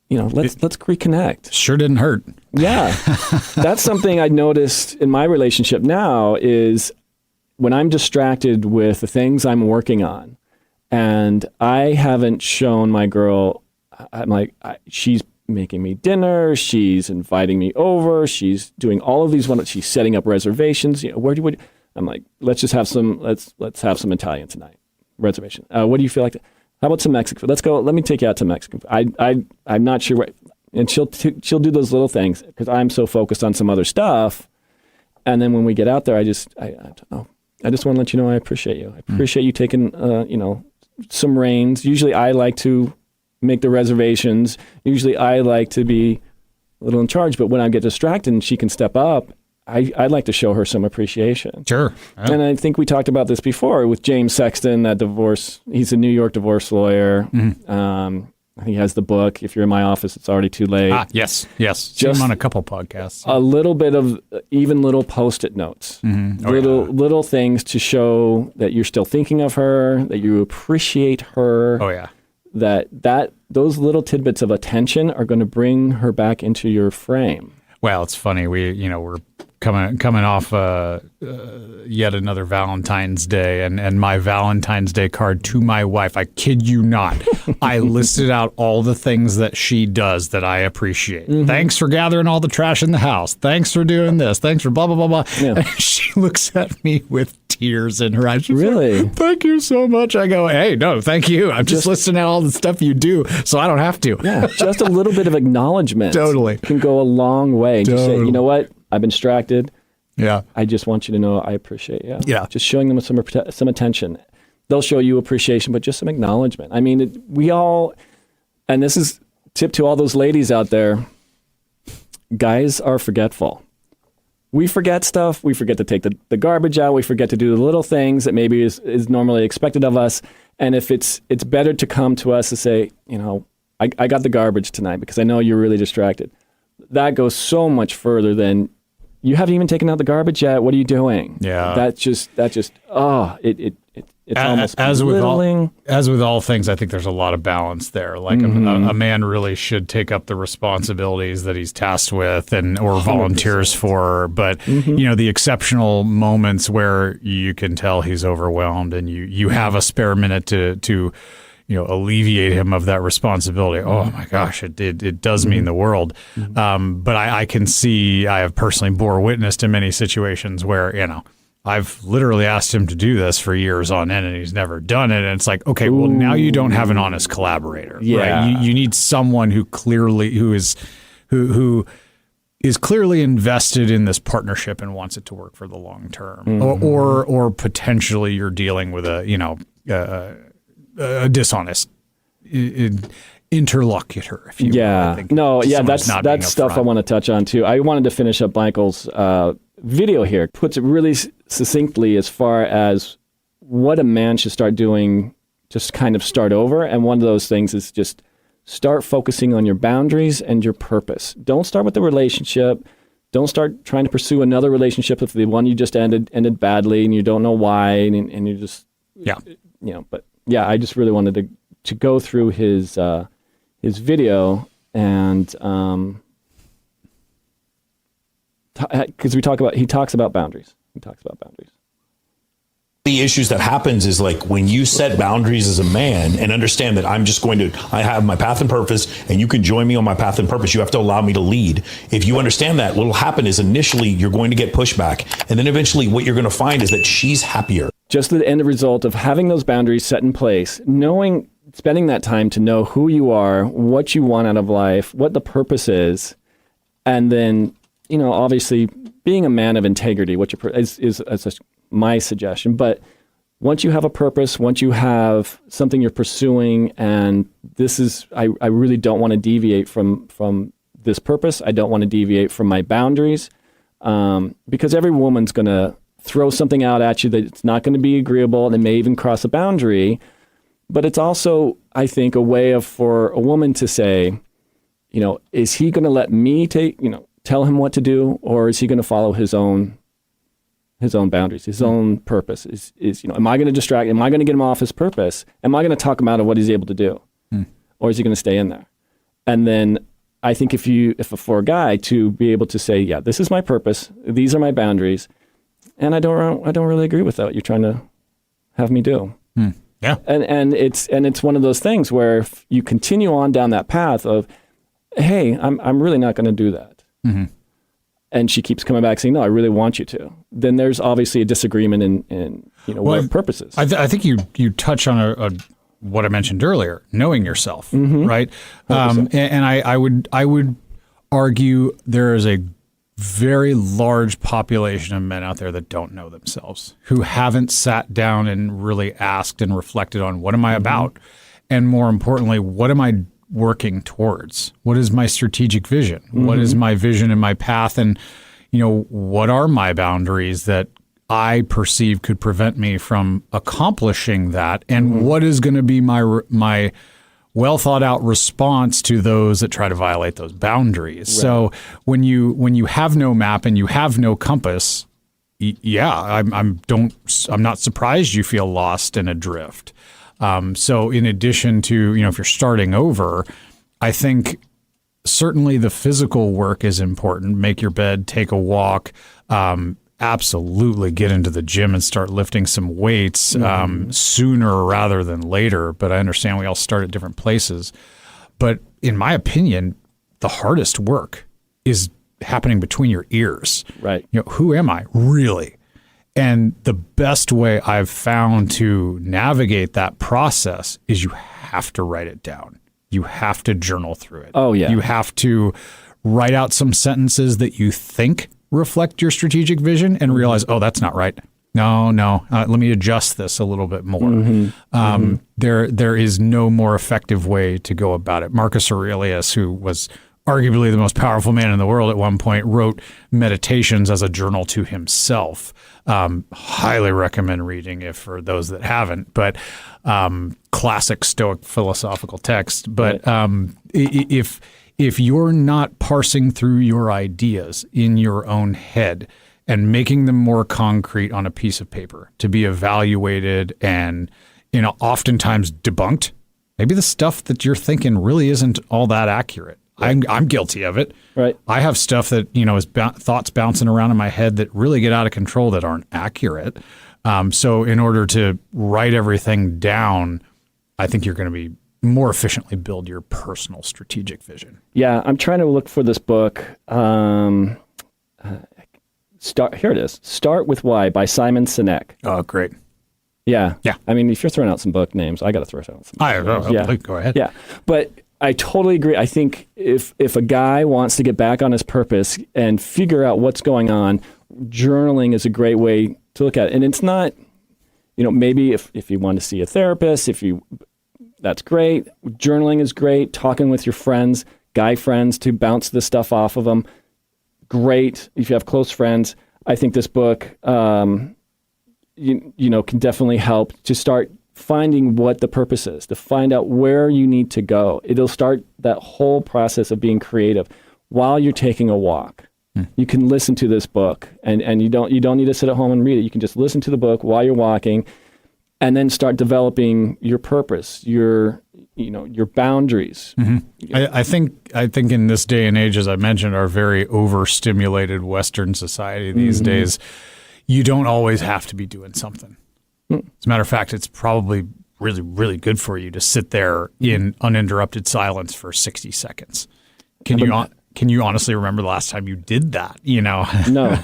let's reconnect. Sure didn't hurt. Yeah. That's something I noticed in my relationship now is when I'm distracted with the things I'm working on, and I haven't shown my girl, I'm like, she's making me dinner, she's inviting me over, she's doing all of these she's setting up reservations. I'm like, let's have some Italian tonight. Reservation. What do you feel like? How about some Mexican food? Let's go. Let me take you out to Mexican food. I'm not sure what, and she'll do those little things because I'm so focused on some other stuff. And then when we get out there, I just want to let you know I appreciate you. I appreciate you taking some reins. Usually I like to make the reservations. Usually I like to be a little in charge, but when I get distracted and she can step up, I'd like to show her some appreciation. Sure. Yeah. And I think we talked about this before with James Sexton, that divorce. He's a New York divorce lawyer. He has the book. If you're in my office, it's already too late. Yes. Seen him on a couple podcasts. A little bit of even little Post-it notes, little things to show that you're still thinking of her, that you appreciate her. Oh yeah. That those little tidbits of attention are going to bring her back into your frame. Well, it's funny. We're coming off yet another Valentine's Day, and my Valentine's Day card to my wife, I kid you not, I listed out all the things that she does that I appreciate. Thanks for gathering all the trash in the house. Thanks for doing this. Thanks for blah, blah, blah, blah. Yeah. And she looks at me with tears in her eyes. She's really? Like, thank you so much. I go, hey, no, thank you. I'm just listing out all the stuff you do, so I don't have to. Yeah, just a little bit of acknowledgement. Totally. Can go a long way. Just say, you know what? I've been distracted. Yeah. I just want you to know I appreciate you. Yeah. Just showing them some attention. They'll show you appreciation, but just some acknowledgement. I mean, we all, and this is tip to all those ladies out there, guys are forgetful. We forget stuff. We forget to take the garbage out. We forget to do the little things that maybe is normally expected of us. And if it's better to come to us and say, I got the garbage tonight because I know you're really distracted. That goes so much further than, you haven't even taken out the garbage yet. What are you doing? Yeah. It's almost as belittling. With all things, I think there's a lot of balance there. Like a man really should take up the responsibilities that he's tasked with or volunteers 100%. For. But the exceptional moments where you can tell he's overwhelmed and you have a spare minute to alleviate him of that responsibility. Oh my gosh, it does mean the world. But I can see, I have personally bore witness to many situations where, I've literally asked him to do this for years on end and he's never done it. And it's like, okay, well now you don't have an honest collaborator. Yeah. Right? You need someone who is clearly invested in this partnership and wants it to work for the long term. Or potentially you're dealing with a dishonest interlocutor, if you will. That's stuff I want to touch on too. I wanted to finish up Michael's video here. Puts it really succinctly as far as what a man should start doing, just kind of start over. And one of those things is just start focusing on your boundaries and your purpose. Don't start with the relationship. Don't start trying to pursue another relationship if the one you just ended badly and you don't know why, and you just but yeah, I just really wanted to go through his video and because he talks about boundaries. The issues that happens is like when you set boundaries as a man and understand that I have my path and purpose and you can join me on my path and purpose. You have to allow me to lead. If you understand that, what'll happen is initially you're going to get pushback. And then eventually what you're going to find is that she's happier. Just the end result of having those boundaries set in place, spending that time to know who you are, what you want out of life, what the purpose is, and then, obviously being a man of integrity, which is my suggestion. But once you have a purpose, once you have something you're pursuing, and I really don't want to deviate from this purpose. I don't want to deviate from my boundaries, because every woman's going to throw something out at you that it's not going to be agreeable, and it may even cross a boundary. But it's also, I think, a way for a woman to say, is he going to let me tell him what to do, or is he going to follow his own boundaries, his own purpose? Am I going to distract? Am I going to get him off his purpose? Am I going to talk him out of what he's able to do, or is he going to stay in there? And then I think for a guy to be able to say, yeah, this is my purpose, these are my boundaries, and I don't really agree with what you're trying to have me do. Yeah, and it's one of those things where if you continue on down that path of, hey, I'm really not going to do that. Mm-hmm. And she keeps coming back saying, no, I really want you to. Then there's obviously a disagreement in what purposes. I think you touch on what I mentioned earlier, knowing yourself, right? And I would argue there is a very large population of men out there that don't know themselves, who haven't sat down and really asked and reflected on what am I about? And more importantly, what am I working towards? What is my strategic vision? What is my vision and my path? And, what are my boundaries that I perceive could prevent me from accomplishing that? And what is going to be my well thought out response to those that try to violate those boundaries? Right. So when you have no map and you have no compass, I'm not surprised you feel lost and adrift. So in addition to, if you're starting over, I think certainly the physical work is important. Make your bed, take a walk, absolutely get into the gym and start lifting some weights sooner rather than later. But I understand we all start at different places. But in my opinion, the hardest work is happening between your ears. Right. Who am I really? And the best way I've found to navigate that process is you have to write it down. You have to journal through it. Oh, yeah. You have to write out some sentences that you think reflect your strategic vision and realize, oh, that's not right. No, let me adjust this a little bit more. There is no more effective way to go about it. Marcus Aurelius, who was arguably the most powerful man in the world at one point, wrote Meditations as a journal to himself. Highly recommend reading it for those that haven't, but classic Stoic philosophical text. But if you're not parsing through your ideas in your own head and making them more concrete on a piece of paper to be evaluated and oftentimes debunked, maybe the stuff that you're thinking really isn't all that accurate. I'm guilty of it. Right. I have stuff that, is thoughts bouncing around in my head that really get out of control that aren't accurate. So in order to write everything down, I think you're going to be more efficiently build your personal strategic vision. Yeah, I'm trying to look for this book. Here it is. Start with Why by Simon Sinek. Oh, great. Yeah. Yeah. I mean, if you're throwing out some book names, I got to throw out some names. Yeah. Go ahead. Yeah. But I totally agree. I think if a guy wants to get back on his purpose and figure out what's going on, journaling is a great way to look at it. And it's not, maybe if you want to see a therapist, that's great. Journaling is great. Talking with your friends, guy friends, to bounce this stuff off of them. Great. If you have close friends, I think this book, can definitely help to start finding what the purpose is, to find out where you need to go. It'll start that whole process of being creative while you're taking a walk. You can listen to this book and you don't need to sit at home and read it. You can just listen to the book while you're walking. and then start developing your purpose, your boundaries. I think in this day and age, as I mentioned, our very overstimulated Western society these days, you don't always have to be doing something. As a matter of fact, it's probably really, really good for you to sit there in uninterrupted silence for 60 seconds. Can you honestly remember the last time you did that? No.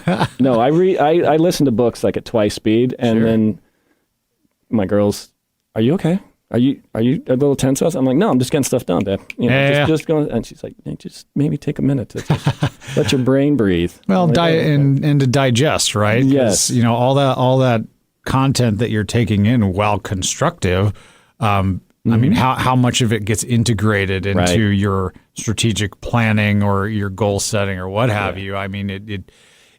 I listen to books like at twice speed, and then my girls, are you okay? Are you a little tense? I'm like, no, I'm just getting stuff done, babe. Just going. And she's like, hey, just maybe take a minute to just let your brain breathe. Well, and to digest, right? Yes. All that content that you're taking in, while constructive, I mean, how much of it gets integrated into your strategic planning or your goal setting or what have you? I mean,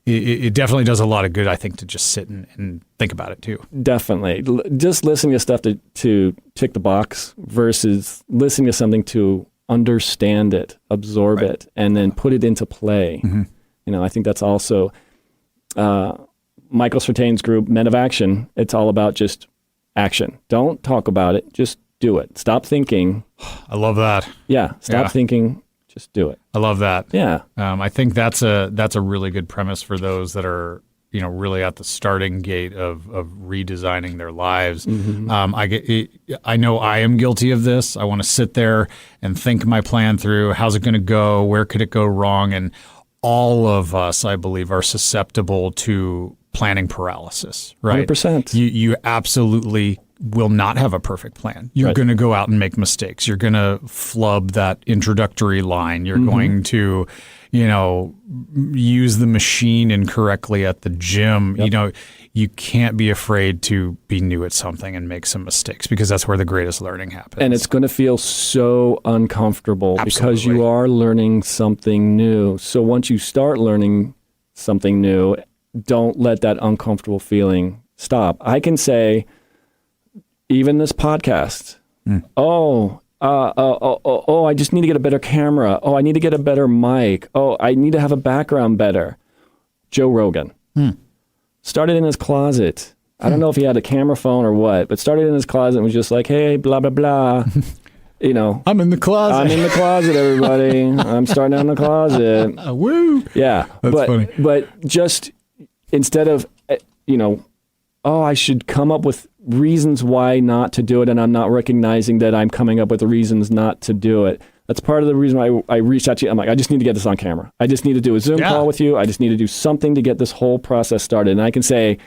it definitely does a lot of good, I think, to just sit and think about it too. Definitely. Just listening to stuff to tick the box versus listening to something to understand it, absorb it, and then put it into play. I think that's also Michael Sertain's group, Men of Action. It's all about just action. Don't talk about it. Just do it. Stop thinking. I love that. Yeah. Stop thinking. Just do it. I love that. Yeah. I think that's a really good premise for those that are, really at the starting gate of redesigning their lives. I know I am guilty of this. I want to sit there and think my plan through. How's it going to go? Where could it go wrong? And all of us, I believe, are susceptible to planning paralysis, right? 100%. You absolutely will not have a perfect plan. You're going to go out and make mistakes. You're going to flub that introductory line. You're going to, use the machine incorrectly at the gym. You can't be afraid to be new at something and make some mistakes, because that's where the greatest learning happens. And it's going to feel so uncomfortable because you are learning something new. So once you start learning something new, don't let that uncomfortable feeling stop. I can say, even this podcast, I just need to get a better camera. Oh, I need to get a better mic. Oh, I need to have a background better. Joe Rogan started in his closet. I don't know if he had a camera phone or what, but started in his closet and was just like, hey, blah, blah, blah. I'm in the closet. I'm in the closet, everybody. I'm starting out in the closet. Woo. Yeah. That's funny. But just instead of, I should come up with reasons why not to do it, and I'm not recognizing that I'm coming up with the reasons not to do it. That's part of the reason why I reached out to you. I'm like, I just need to get this on camera. I just need to do a Zoom call with you. I just need to do something to get this whole process started. And I can say,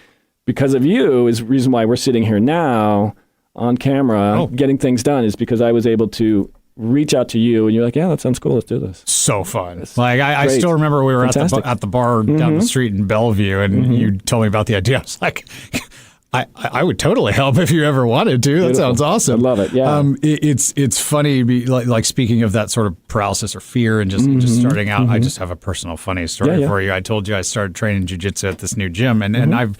because of you is the reason why we're sitting here now on camera getting things done, is because I was able to reach out to you and you're like, yeah, that sounds cool. Let's do this. So fun. I still remember we were at the bar down the street in Bellevue, and you told me about the idea. I was like, I would totally help if you ever wanted to. That sounds awesome. I love it. Yeah. It's funny. Like speaking of that sort of paralysis or fear and just starting out, I just have a personal funny story for you. I told you I started training jiu-jitsu at this new gym, and I've,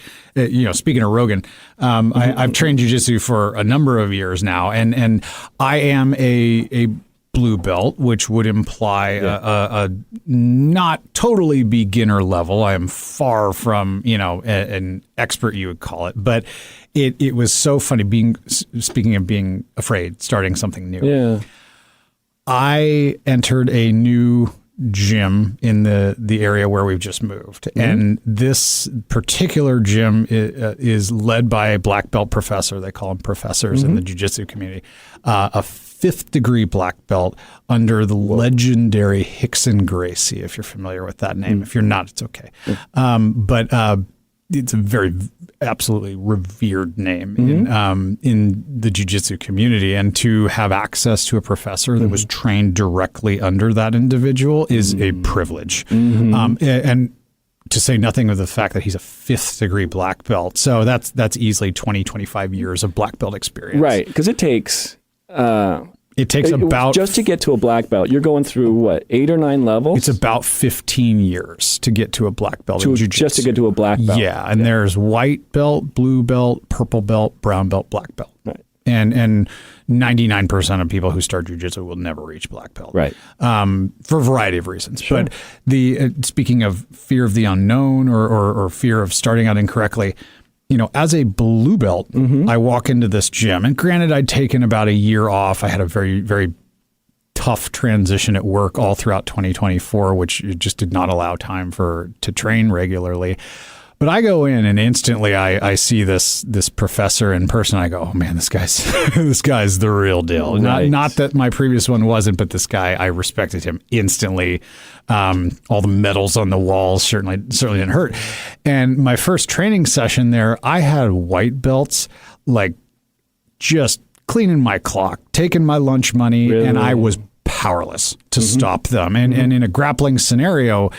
speaking of Rogan, I've trained jiu-jitsu for a number of years now, and I am a blue belt, which would imply a not totally beginner level. I am far from, an expert, you would call it. But it was so funny speaking of being afraid, starting something new. Yeah. I entered a new gym in the area where we've just moved. And this particular gym is led by a black belt professor. They call them professors in the jiu-jitsu community. A 5th degree black belt under the legendary Rickson Gracie, if you're familiar with that name. If you're not, it's okay. But it's a very absolutely revered name in the jiu-jitsu community, and to have access to a professor that was trained directly under that individual is a privilege. And to say nothing of the fact that he's a 5th degree black belt. So that's easily 20, 25 years of black belt experience. Right. Because it takes about, just to get to a black belt, you're going through what, 8 or 9 levels? It's about 15 years to get to a black belt in jiu-jitsu. Just to get to a black belt. Yeah, and there's white belt, blue belt, purple belt, brown belt, black belt. Right. And 99% of people who start jiu-jitsu will never reach black belt. Right. For a variety of reasons. Sure. But speaking of fear of the unknown or fear of starting out incorrectly, as a blue belt, I walk into this gym, and granted, I'd taken about a year off. I had a very, very tough transition at work all throughout 2024, which just did not allow time to train regularly. But I go in and instantly I see this professor in person. I go, oh man, this guy's the real deal. Right. Not that my previous one wasn't, but this guy, I respected him instantly. All the medals on the walls certainly didn't hurt. And my first training session there, I had white belts like just cleaning my clock, taking my lunch money, Really? and I was powerless to stop them. And in a grappling scenario,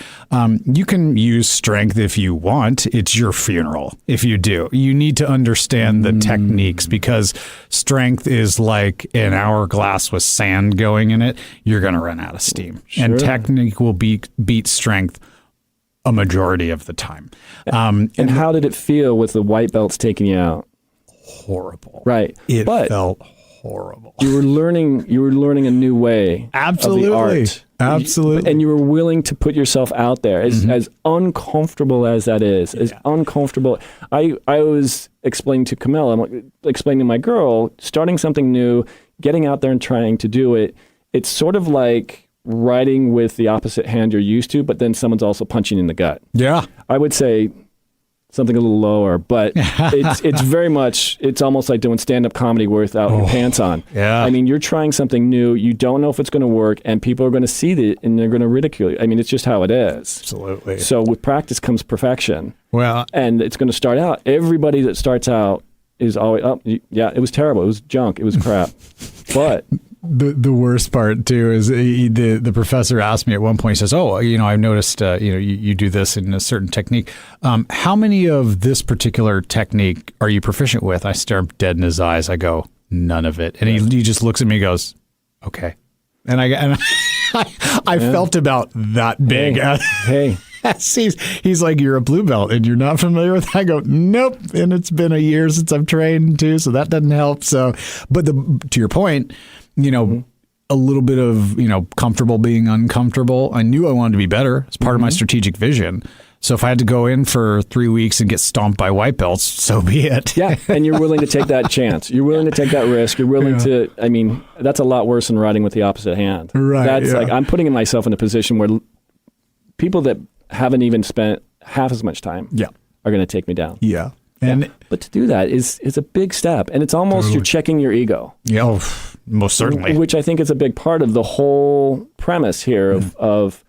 you can use strength if you want. It's your funeral if you do. You need to understand the techniques, because strength is like an hourglass with sand going in it. You're going to run out of steam. And technique will beat strength a majority of the time. And how did it feel with the white belts taking you out? Horrible. Right. It felt horrible. You were learning a new way. Absolutely. Of the art. Absolutely. And you were willing to put yourself out there, as uncomfortable as that is, as uncomfortable. I was explaining to Camille, I'm explaining to my girl, starting something new, getting out there and trying to do it. It's sort of like riding with the opposite hand you're used to, but then someone's also punching you in the gut. Yeah. I would say something a little lower, but it's very much, it's almost like doing stand-up comedy without your pants on. Yeah. I mean, you're trying something new, you don't know if it's going to work, and people are going to see it and they're going to ridicule you. I mean, it's just how it is. Absolutely. So with practice comes perfection. Well, And it's going to start out, everybody that starts out is always, yeah, it was terrible, it was junk, it was crap. But the worst part too is the professor asked me at one point, he says, oh, I've noticed, you do this in a certain technique. How many of this particular technique are you proficient with? I stare dead in his eyes. I go, none of it. And he just looks at me and goes, okay. And I felt about that big. hey. He's like, you're a blue belt and you're not familiar with it. I go, nope. And it's been a year since I've trained too, so that doesn't help. So, but to your point, a little bit of, comfortable being uncomfortable. I knew I wanted to be better. It's part of my strategic vision. So if I had to go in for 3 weeks and get stomped by white belts, so be it. Yeah, and you're willing to take that chance. You're willing to take that risk. You're willing to, I mean, that's a lot worse than riding with the opposite hand. Right. That's like, I'm putting myself in a position where people that haven't even spent half as much time are going to take me down. Yeah. But to do that is a big step. And it's almost you're checking your ego. Yeah, most certainly. Which I think is a big part of the whole premise here of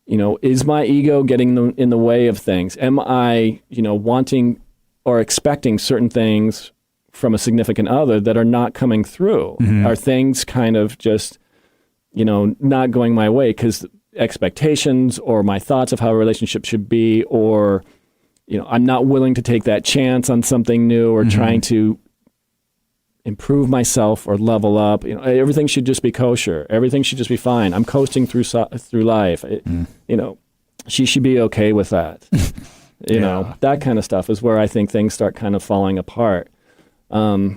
is my ego getting in the way of things? Am I, wanting or expecting certain things from a significant other that are not coming through? Are things kind of just, not going my way because expectations or my thoughts of how a relationship should be, or, I'm not willing to take that chance on something new or trying to improve myself or level up. Everything should just be kosher. Everything should just be fine. I'm coasting through life. She should be okay with that. That kind of stuff is where I think things start kind of falling apart. I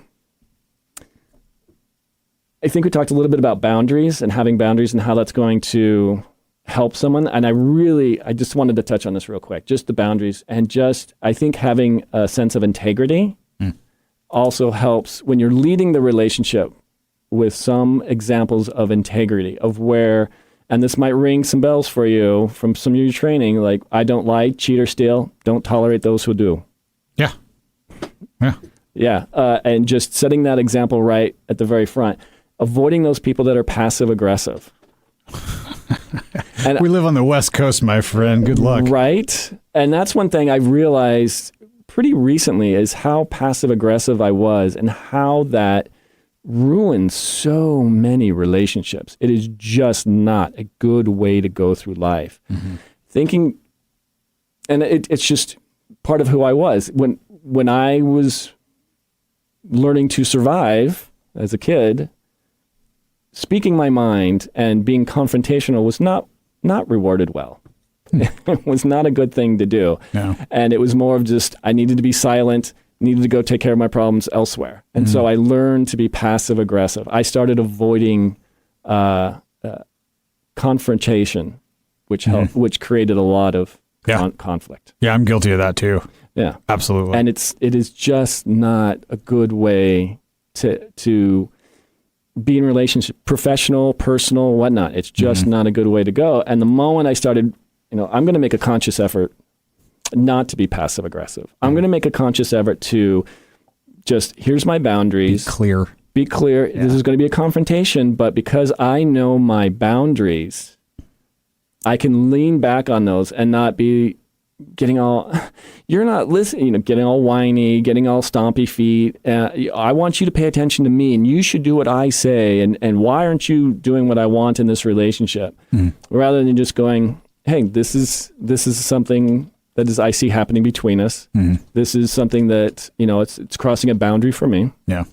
think we talked a little bit about boundaries and having boundaries and how that's going to help someone. And I just wanted to touch on this real quick, just the boundaries, and just, I think having a sense of integrity also helps when you're leading the relationship with some examples of integrity of where, and this might ring some bells for you from some of your training, like, I don't lie, cheat, or steal, don't tolerate those who do. Yeah. Yeah. Yeah. And just setting that example right at the very front, avoiding those people that are passive aggressive. And we live on the West Coast, my friend. Good luck. Right. And that's one thing I've realized pretty recently is how passive aggressive I was and how that ruins so many relationships. It is just not a good way to go through life. Thinking, and it's just part of who I was. When I was learning to survive as a kid, speaking my mind and being confrontational was not rewarded well. It was not a good thing to do. No. And it was more of just, I needed to be silent, needed to go take care of my problems elsewhere. And so I learned to be passive aggressive. I started avoiding confrontation, which helped, which created a lot of conflict. Yeah, I'm guilty of that too. Yeah. Absolutely. And it is just not a good way to be in relationship, professional, personal, whatnot. It's just not a good way to go. And the moment I started, I'm going to make a conscious effort not to be passive aggressive. I'm going to make a conscious effort to just, here's my boundaries. Be clear. Yeah. This is going to be a confrontation, but because I know my boundaries, I can lean back on those and not be getting all, you're not listening, getting all whiny, getting all stompy feet. I want you to pay attention to me, and you should do what I say. And why aren't you doing what I want in this relationship? Rather than just going, hey, this is something that is I see happening between us. This is something that, it's crossing a boundary for me. Yeah.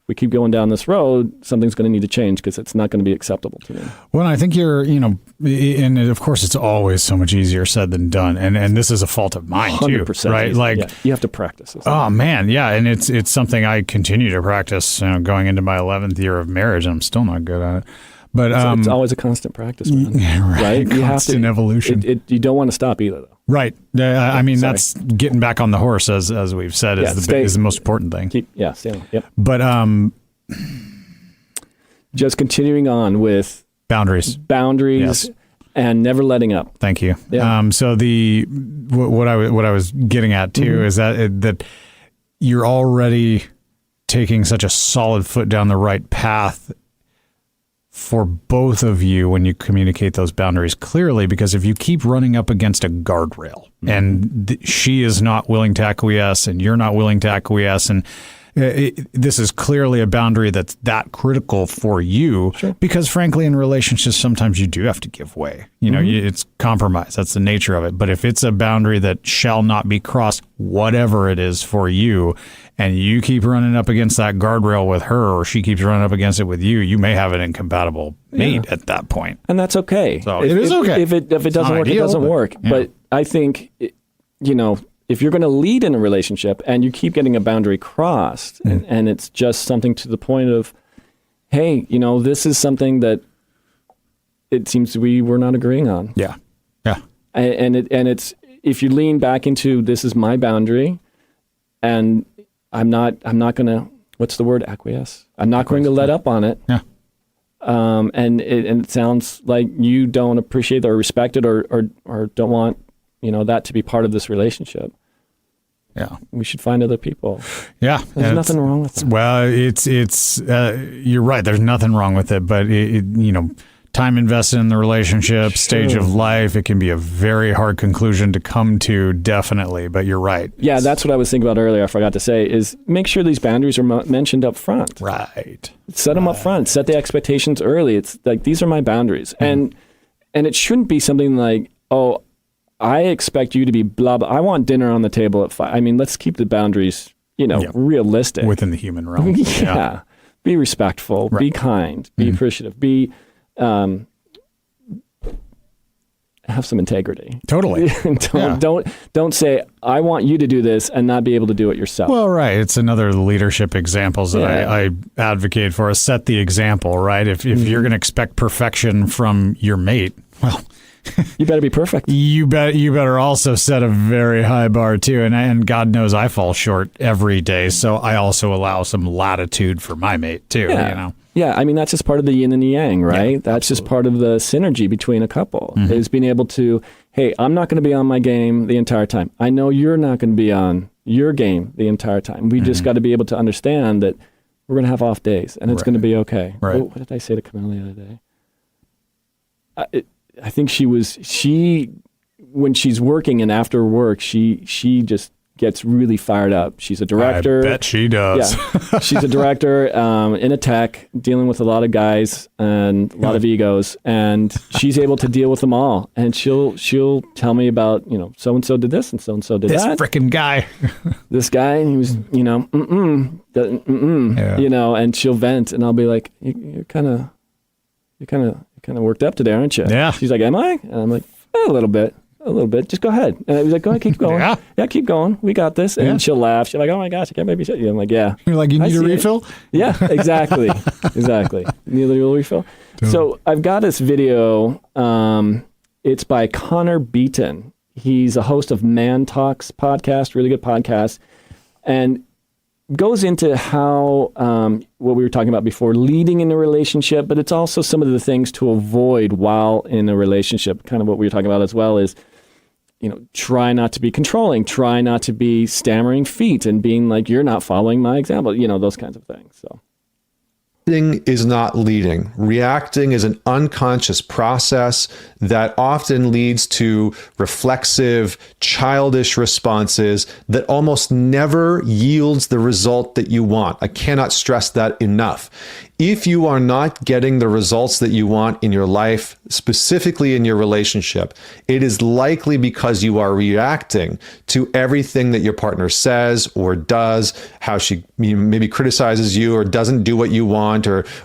We keep going down this road, something's going to need to change because it's not going to be acceptable to me. Well, I think you're, and of course it's always so much easier said than done. And this is a fault of mine 100% too, right? easy. Like you have to practice this. Oh man. Yeah. And it's something I continue to practice, going into my 11th year of marriage, and I'm still not good at it. But it's always a constant practice, man. Right? You constant evolution. You don't want to stop either, though. Right. I mean, that's getting back on the horse, as we've said, is the most important thing. Stay on. Yep. But just continuing on with boundaries, yes. And never letting up. Thank you. Yeah. So what I was getting at too is that you're already taking such a solid foot down the right path for both of you when you communicate those boundaries clearly, because if you keep running up against a guardrail and she is not willing to acquiesce and you're not willing to acquiesce, and this is clearly a boundary that's that critical for you, because frankly, in relationships, sometimes you do have to give way. It's compromise. That's the nature of it. But if it's a boundary that shall not be crossed, whatever it is for you, and you keep running up against that guardrail with her, or she keeps running up against it with you, you may have an incompatible mate at that point. And that's okay. So it is okay. If it doesn't work, it doesn't work. Yeah. But I think, if you're going to lead in a relationship and you keep getting a boundary crossed, and it's just something to the point of, hey, this is something that it seems we're not agreeing on. Yeah. Yeah. And it's, if you lean back into, this is my boundary, and I'm not going to, what's the word? Acquiesce. I'm not going to let up on it. Yeah. And it sounds like you don't appreciate or respect it or don't want, that to be part of this relationship. Yeah. We should find other people. Yeah. There's nothing wrong with that. Well, it's you're right. There's nothing wrong with it, but time invested in the relationship, stage of life, it can be a very hard conclusion to come to, definitely, but you're right. Yeah, that's what I was thinking about earlier. I forgot to say is make sure these boundaries are mentioned up front. Right. Set them up front. Set the expectations early. It's like, these are my boundaries. And it shouldn't be something like, oh, I expect you to be blah, blah. I want dinner on the table at 5. I mean, let's keep the boundaries, realistic. Within the human realm. Yeah. Be respectful. Right. Be kind. Be appreciative. Be, have some integrity. Totally. Don't say, I want you to do this and not be able to do it yourself. Well, right. It's another leadership examples that I advocate for. Set the example, right? If you're going to expect perfection from your mate, well, you better be perfect. You better also set a very high bar too. And God knows I fall short every day. So I also allow some latitude for my mate too, Yeah, I mean, that's just part of the yin and the yang, right? Yeah, that's just part of the synergy between a couple, is being able to, hey, I'm not going to be on my game the entire time. I know you're not going to be on your game the entire time. We just got to be able to understand that we're going to have off days, and it's going to be okay. Right. What did I say to Camille the other day? I think when she's working and after work, she just gets really fired up. She's a director. I bet she does. Yeah. She's a director in a tech, dealing with a lot of guys and a lot of egos, and she's able to deal with them all. And she'll tell me about, so-and-so did this and so-and-so did that. This frickin' guy. This guy, and he was, and she'll vent, and I'll be like, you're kind of worked up today, aren't you? Yeah. She's like, am I? And I'm like, a little bit. Just go ahead. And I was like, go ahead, keep going. Yeah, keep going. We got this. And she'll laugh. She's like, oh my gosh, I can't maybe shit you. I'm like, yeah. You're like, you need a refill? Yeah, exactly. Exactly. Need a little refill? So I've got this video. It's by Connor Beaton. He's a host of Man Talks podcast, really good podcast, and goes into how, what we were talking about before, leading in a relationship, but it's also some of the things to avoid while in a relationship. Kind of what we were talking about as well is, try not to be controlling, try not to be stammering feet and being like, you're not following my example, those kinds of things. So. Reacting is not leading. Reacting is an unconscious process that often leads to reflexive, childish responses that almost never yields the result that you want. I cannot stress that enough. If you are not getting the results that you want in your life, specifically in your relationship, it is likely because you are reacting to everything that your partner says or does, how she maybe criticizes you or doesn't do what you want,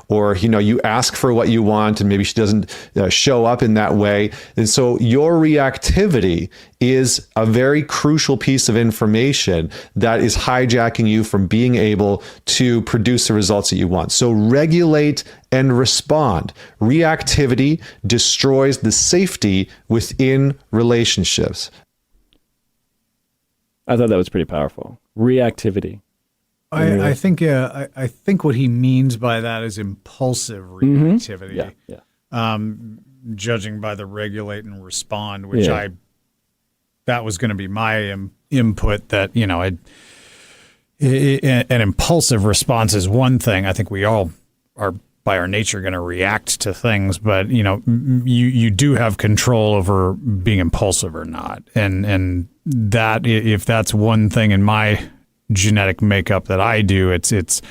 or you ask for what you want and maybe she doesn't show up in that way. And so your reactivity is a very crucial piece of information that is hijacking you from being able to produce the results that you want. So regulate and respond. Reactivity destroys the safety within relationships. I thought that was pretty powerful. Reactivity. I think what he means by that is impulsive reactivity. Yeah. Judging by the regulate and respond, which that was going to be my input. That an impulsive response is one thing. I think we all are by our nature going to react to things, but you do have control over being impulsive or not, and that if that's one thing in my genetic makeup that I do, it's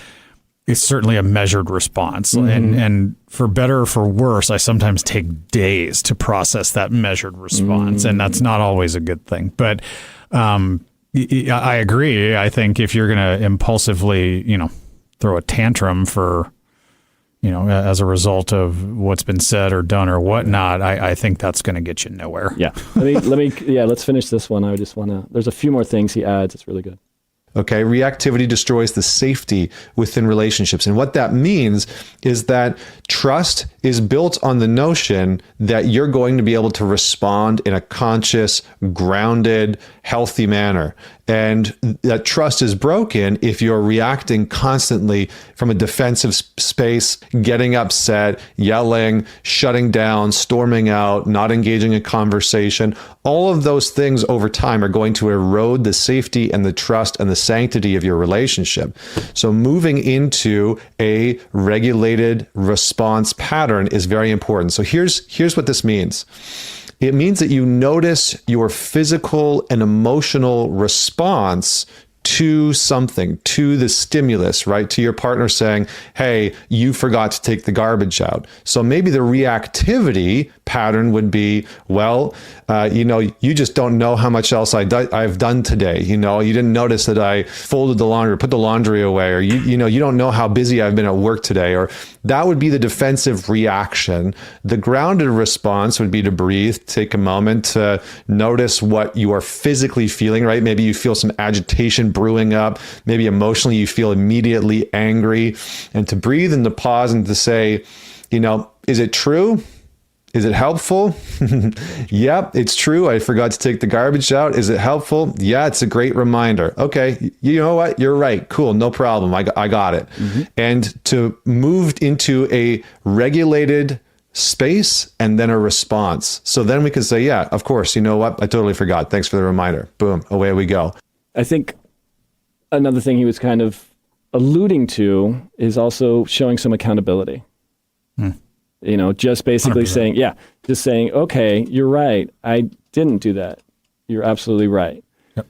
certainly a measured response, and for better or for worse, I sometimes take days to process that measured response, and that's not always a good thing. But I agree. I think if you're going to impulsively, throw a tantrum for, as a result of what's been said or done or whatnot, I think that's going to get you nowhere. Yeah. Let's finish this one. I just want to. There's a few more things he adds. It's really good. Okay, reactivity destroys the safety within relationships. And what that means is that trust is built on the notion that you're going to be able to respond in a conscious, grounded, healthy manner. And that trust is broken if you're reacting constantly from a defensive space, getting upset, yelling, shutting down, storming out, not engaging in conversation. All of those things over time are going to erode the safety and the trust and the sanctity of your relationship. So moving into a regulated response pattern is very important. So here's what this means. It means that you notice your physical and emotional response to something, to the stimulus, right? To your partner saying, hey, you forgot to take the garbage out. So maybe the reactivity pattern would be, well, you just don't know how much else I've done today. You didn't notice that I folded the laundry, or put the laundry away, or you don't know how busy I've been at work today. Or that would be the defensive reaction. The grounded response would be to breathe, take a moment to notice what you are physically feeling, right? Maybe you feel some agitation brewing up. Maybe emotionally you feel immediately angry. And to breathe and to pause and to say, is it true? Is it helpful? Yep, it's true. I forgot to take the garbage out. Is it helpful? Yeah, it's a great reminder. Okay, you know what? You're right. Cool, no problem. I got it. And to move into a regulated space and then a response. So then we can say, yeah, of course, you know what? I totally forgot. Thanks for the reminder. Boom, away we go. I think another thing he was kind of alluding to is also showing some accountability. Just basically 100%. saying, okay, you're right. I didn't do that. You're absolutely right. Yep.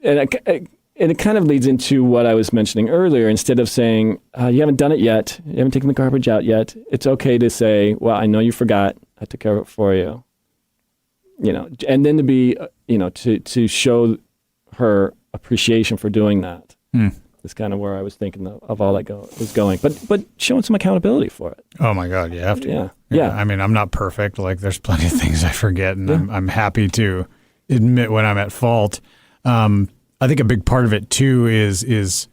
And it kind of leads into what I was mentioning earlier. Instead of saying, you haven't done it yet, you haven't taken the garbage out yet, it's okay to say, well, I know you forgot. I took care of it for you. And then to be, to show her appreciation for doing that. Is kind of where I was thinking of all that was going, but showing some accountability for it. Oh my God, you have to. Yeah. I mean, I'm not perfect. Like, there's plenty of things I forget, and I'm happy to admit when I'm at fault. I think a big part of it too is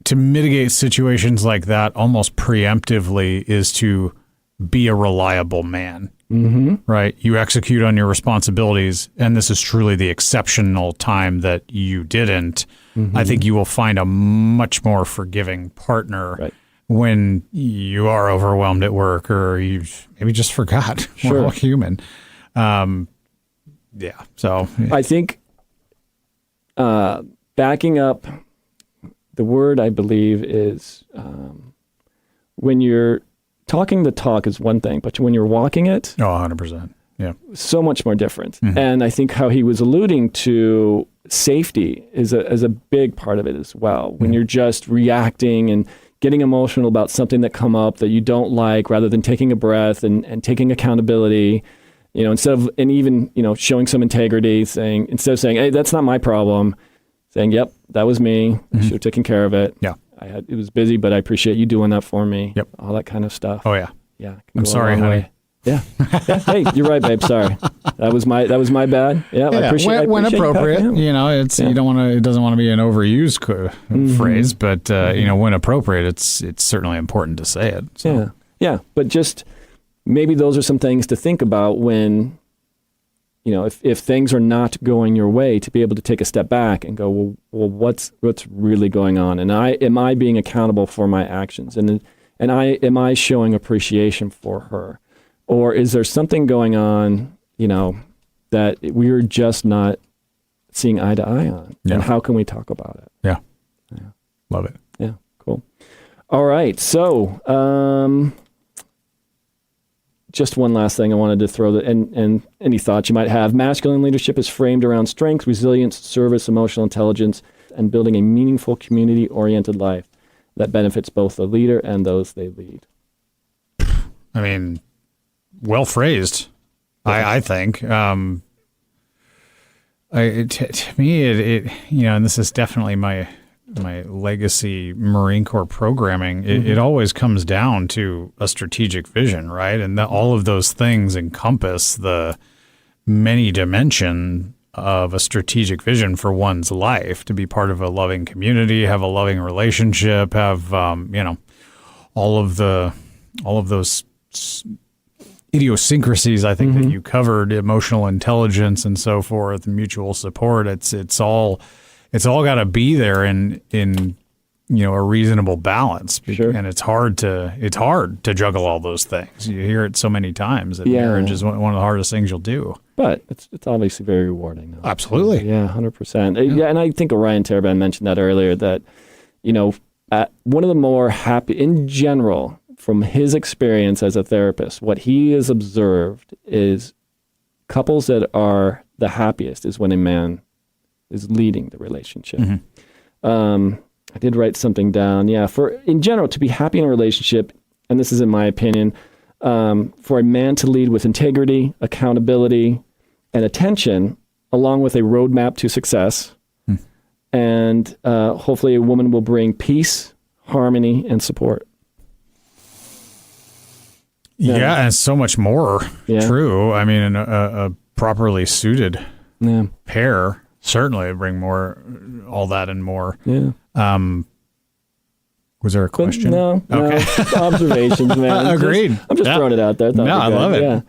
to mitigate situations like that almost preemptively is to be a reliable man. right? You execute on your responsibilities, and this is truly the exceptional time that you didn't. I think you will find a much more forgiving partner when you are overwhelmed at work, or you maybe just forgot. We're all human. So I think backing up, the word I believe is when you're talking the talk is one thing, but when you're walking it, 100%. Yeah. So much more different. And I think how he was alluding to safety is a big part of it as well. When you're just reacting and getting emotional about something that come up that you don't like, rather than taking a breath and taking accountability, instead of, and even, showing some integrity, instead of saying, hey, that's not my problem, saying, yep, that was me. I should have taken care of it. Yeah. It was busy, but I appreciate you doing that for me. Yep. All that kind of stuff. Oh yeah. Yeah. I'm sorry, honey. Yeah. Hey, you're right, babe. Sorry. That was my bad. Yeah. I appreciate when appropriate. You don't want to. It doesn't want to be an overused phrase, but when appropriate, it's certainly important to say it. So. Yeah. Yeah. But just maybe those are some things to think about when, if things are not going your way, to be able to take a step back and go, well, what's really going on, and am I being accountable for my actions, and am I showing appreciation for her. Or is there something going on, that we're just not seeing eye to eye on? Yeah. And how can we talk about it? Yeah. Love it. Yeah. Cool. All right. So, just one last thing I wanted to throw, and any thoughts you might have. Masculine leadership is framed around strength, resilience, service, emotional intelligence, and building a meaningful, community-oriented life that benefits both the leader and those they lead. I mean, well phrased, I think. To me, and this is definitely my legacy Marine Corps programming. It always comes down to a strategic vision, right? And all of those things encompass the many dimension of a strategic vision for one's life, to be part of a loving community, have a loving relationship, have all of those idiosyncrasies, I think, that you covered, emotional intelligence and so forth, mutual support. It's all got to be there in a reasonable balance. Sure. And it's hard to juggle all those things. You hear it so many times that marriage is one of the hardest things you'll do. But it's obviously very rewarding, though. Absolutely. Yeah, 100%. Yeah, and I think Orion Terabin mentioned that earlier, that one of the more happy in general, from his experience as a therapist, what he has observed is couples that are the happiest is when a man is leading the relationship. I did write something down. Yeah, in general, to be happy in a relationship, and this is in my opinion, for a man to lead with integrity, accountability, and attention, along with a roadmap to success, and hopefully a woman will bring peace, harmony, and support. Yeah, and so much more. True. I mean, a properly suited pair certainly bring more, all that and more. Yeah. Was there a question? No. Observations, man. Agreed. I'm just throwing it out there. I love it. Yeah.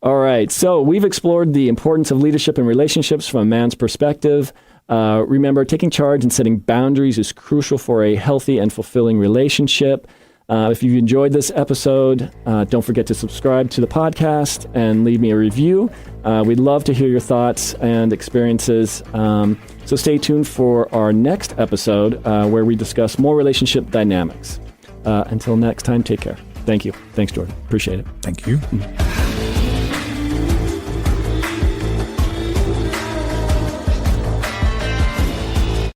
All right. So we've explored the importance of leadership and relationships from a man's perspective. Remember, taking charge and setting boundaries is crucial for a healthy and fulfilling relationship. If you've enjoyed this episode, don't forget to subscribe to the podcast and leave me a review. We'd love to hear your thoughts and experiences. So stay tuned for our next episode where we discuss more relationship dynamics. Until next time, take care. Thank you. Thanks, Jordan. Appreciate it. Thank you.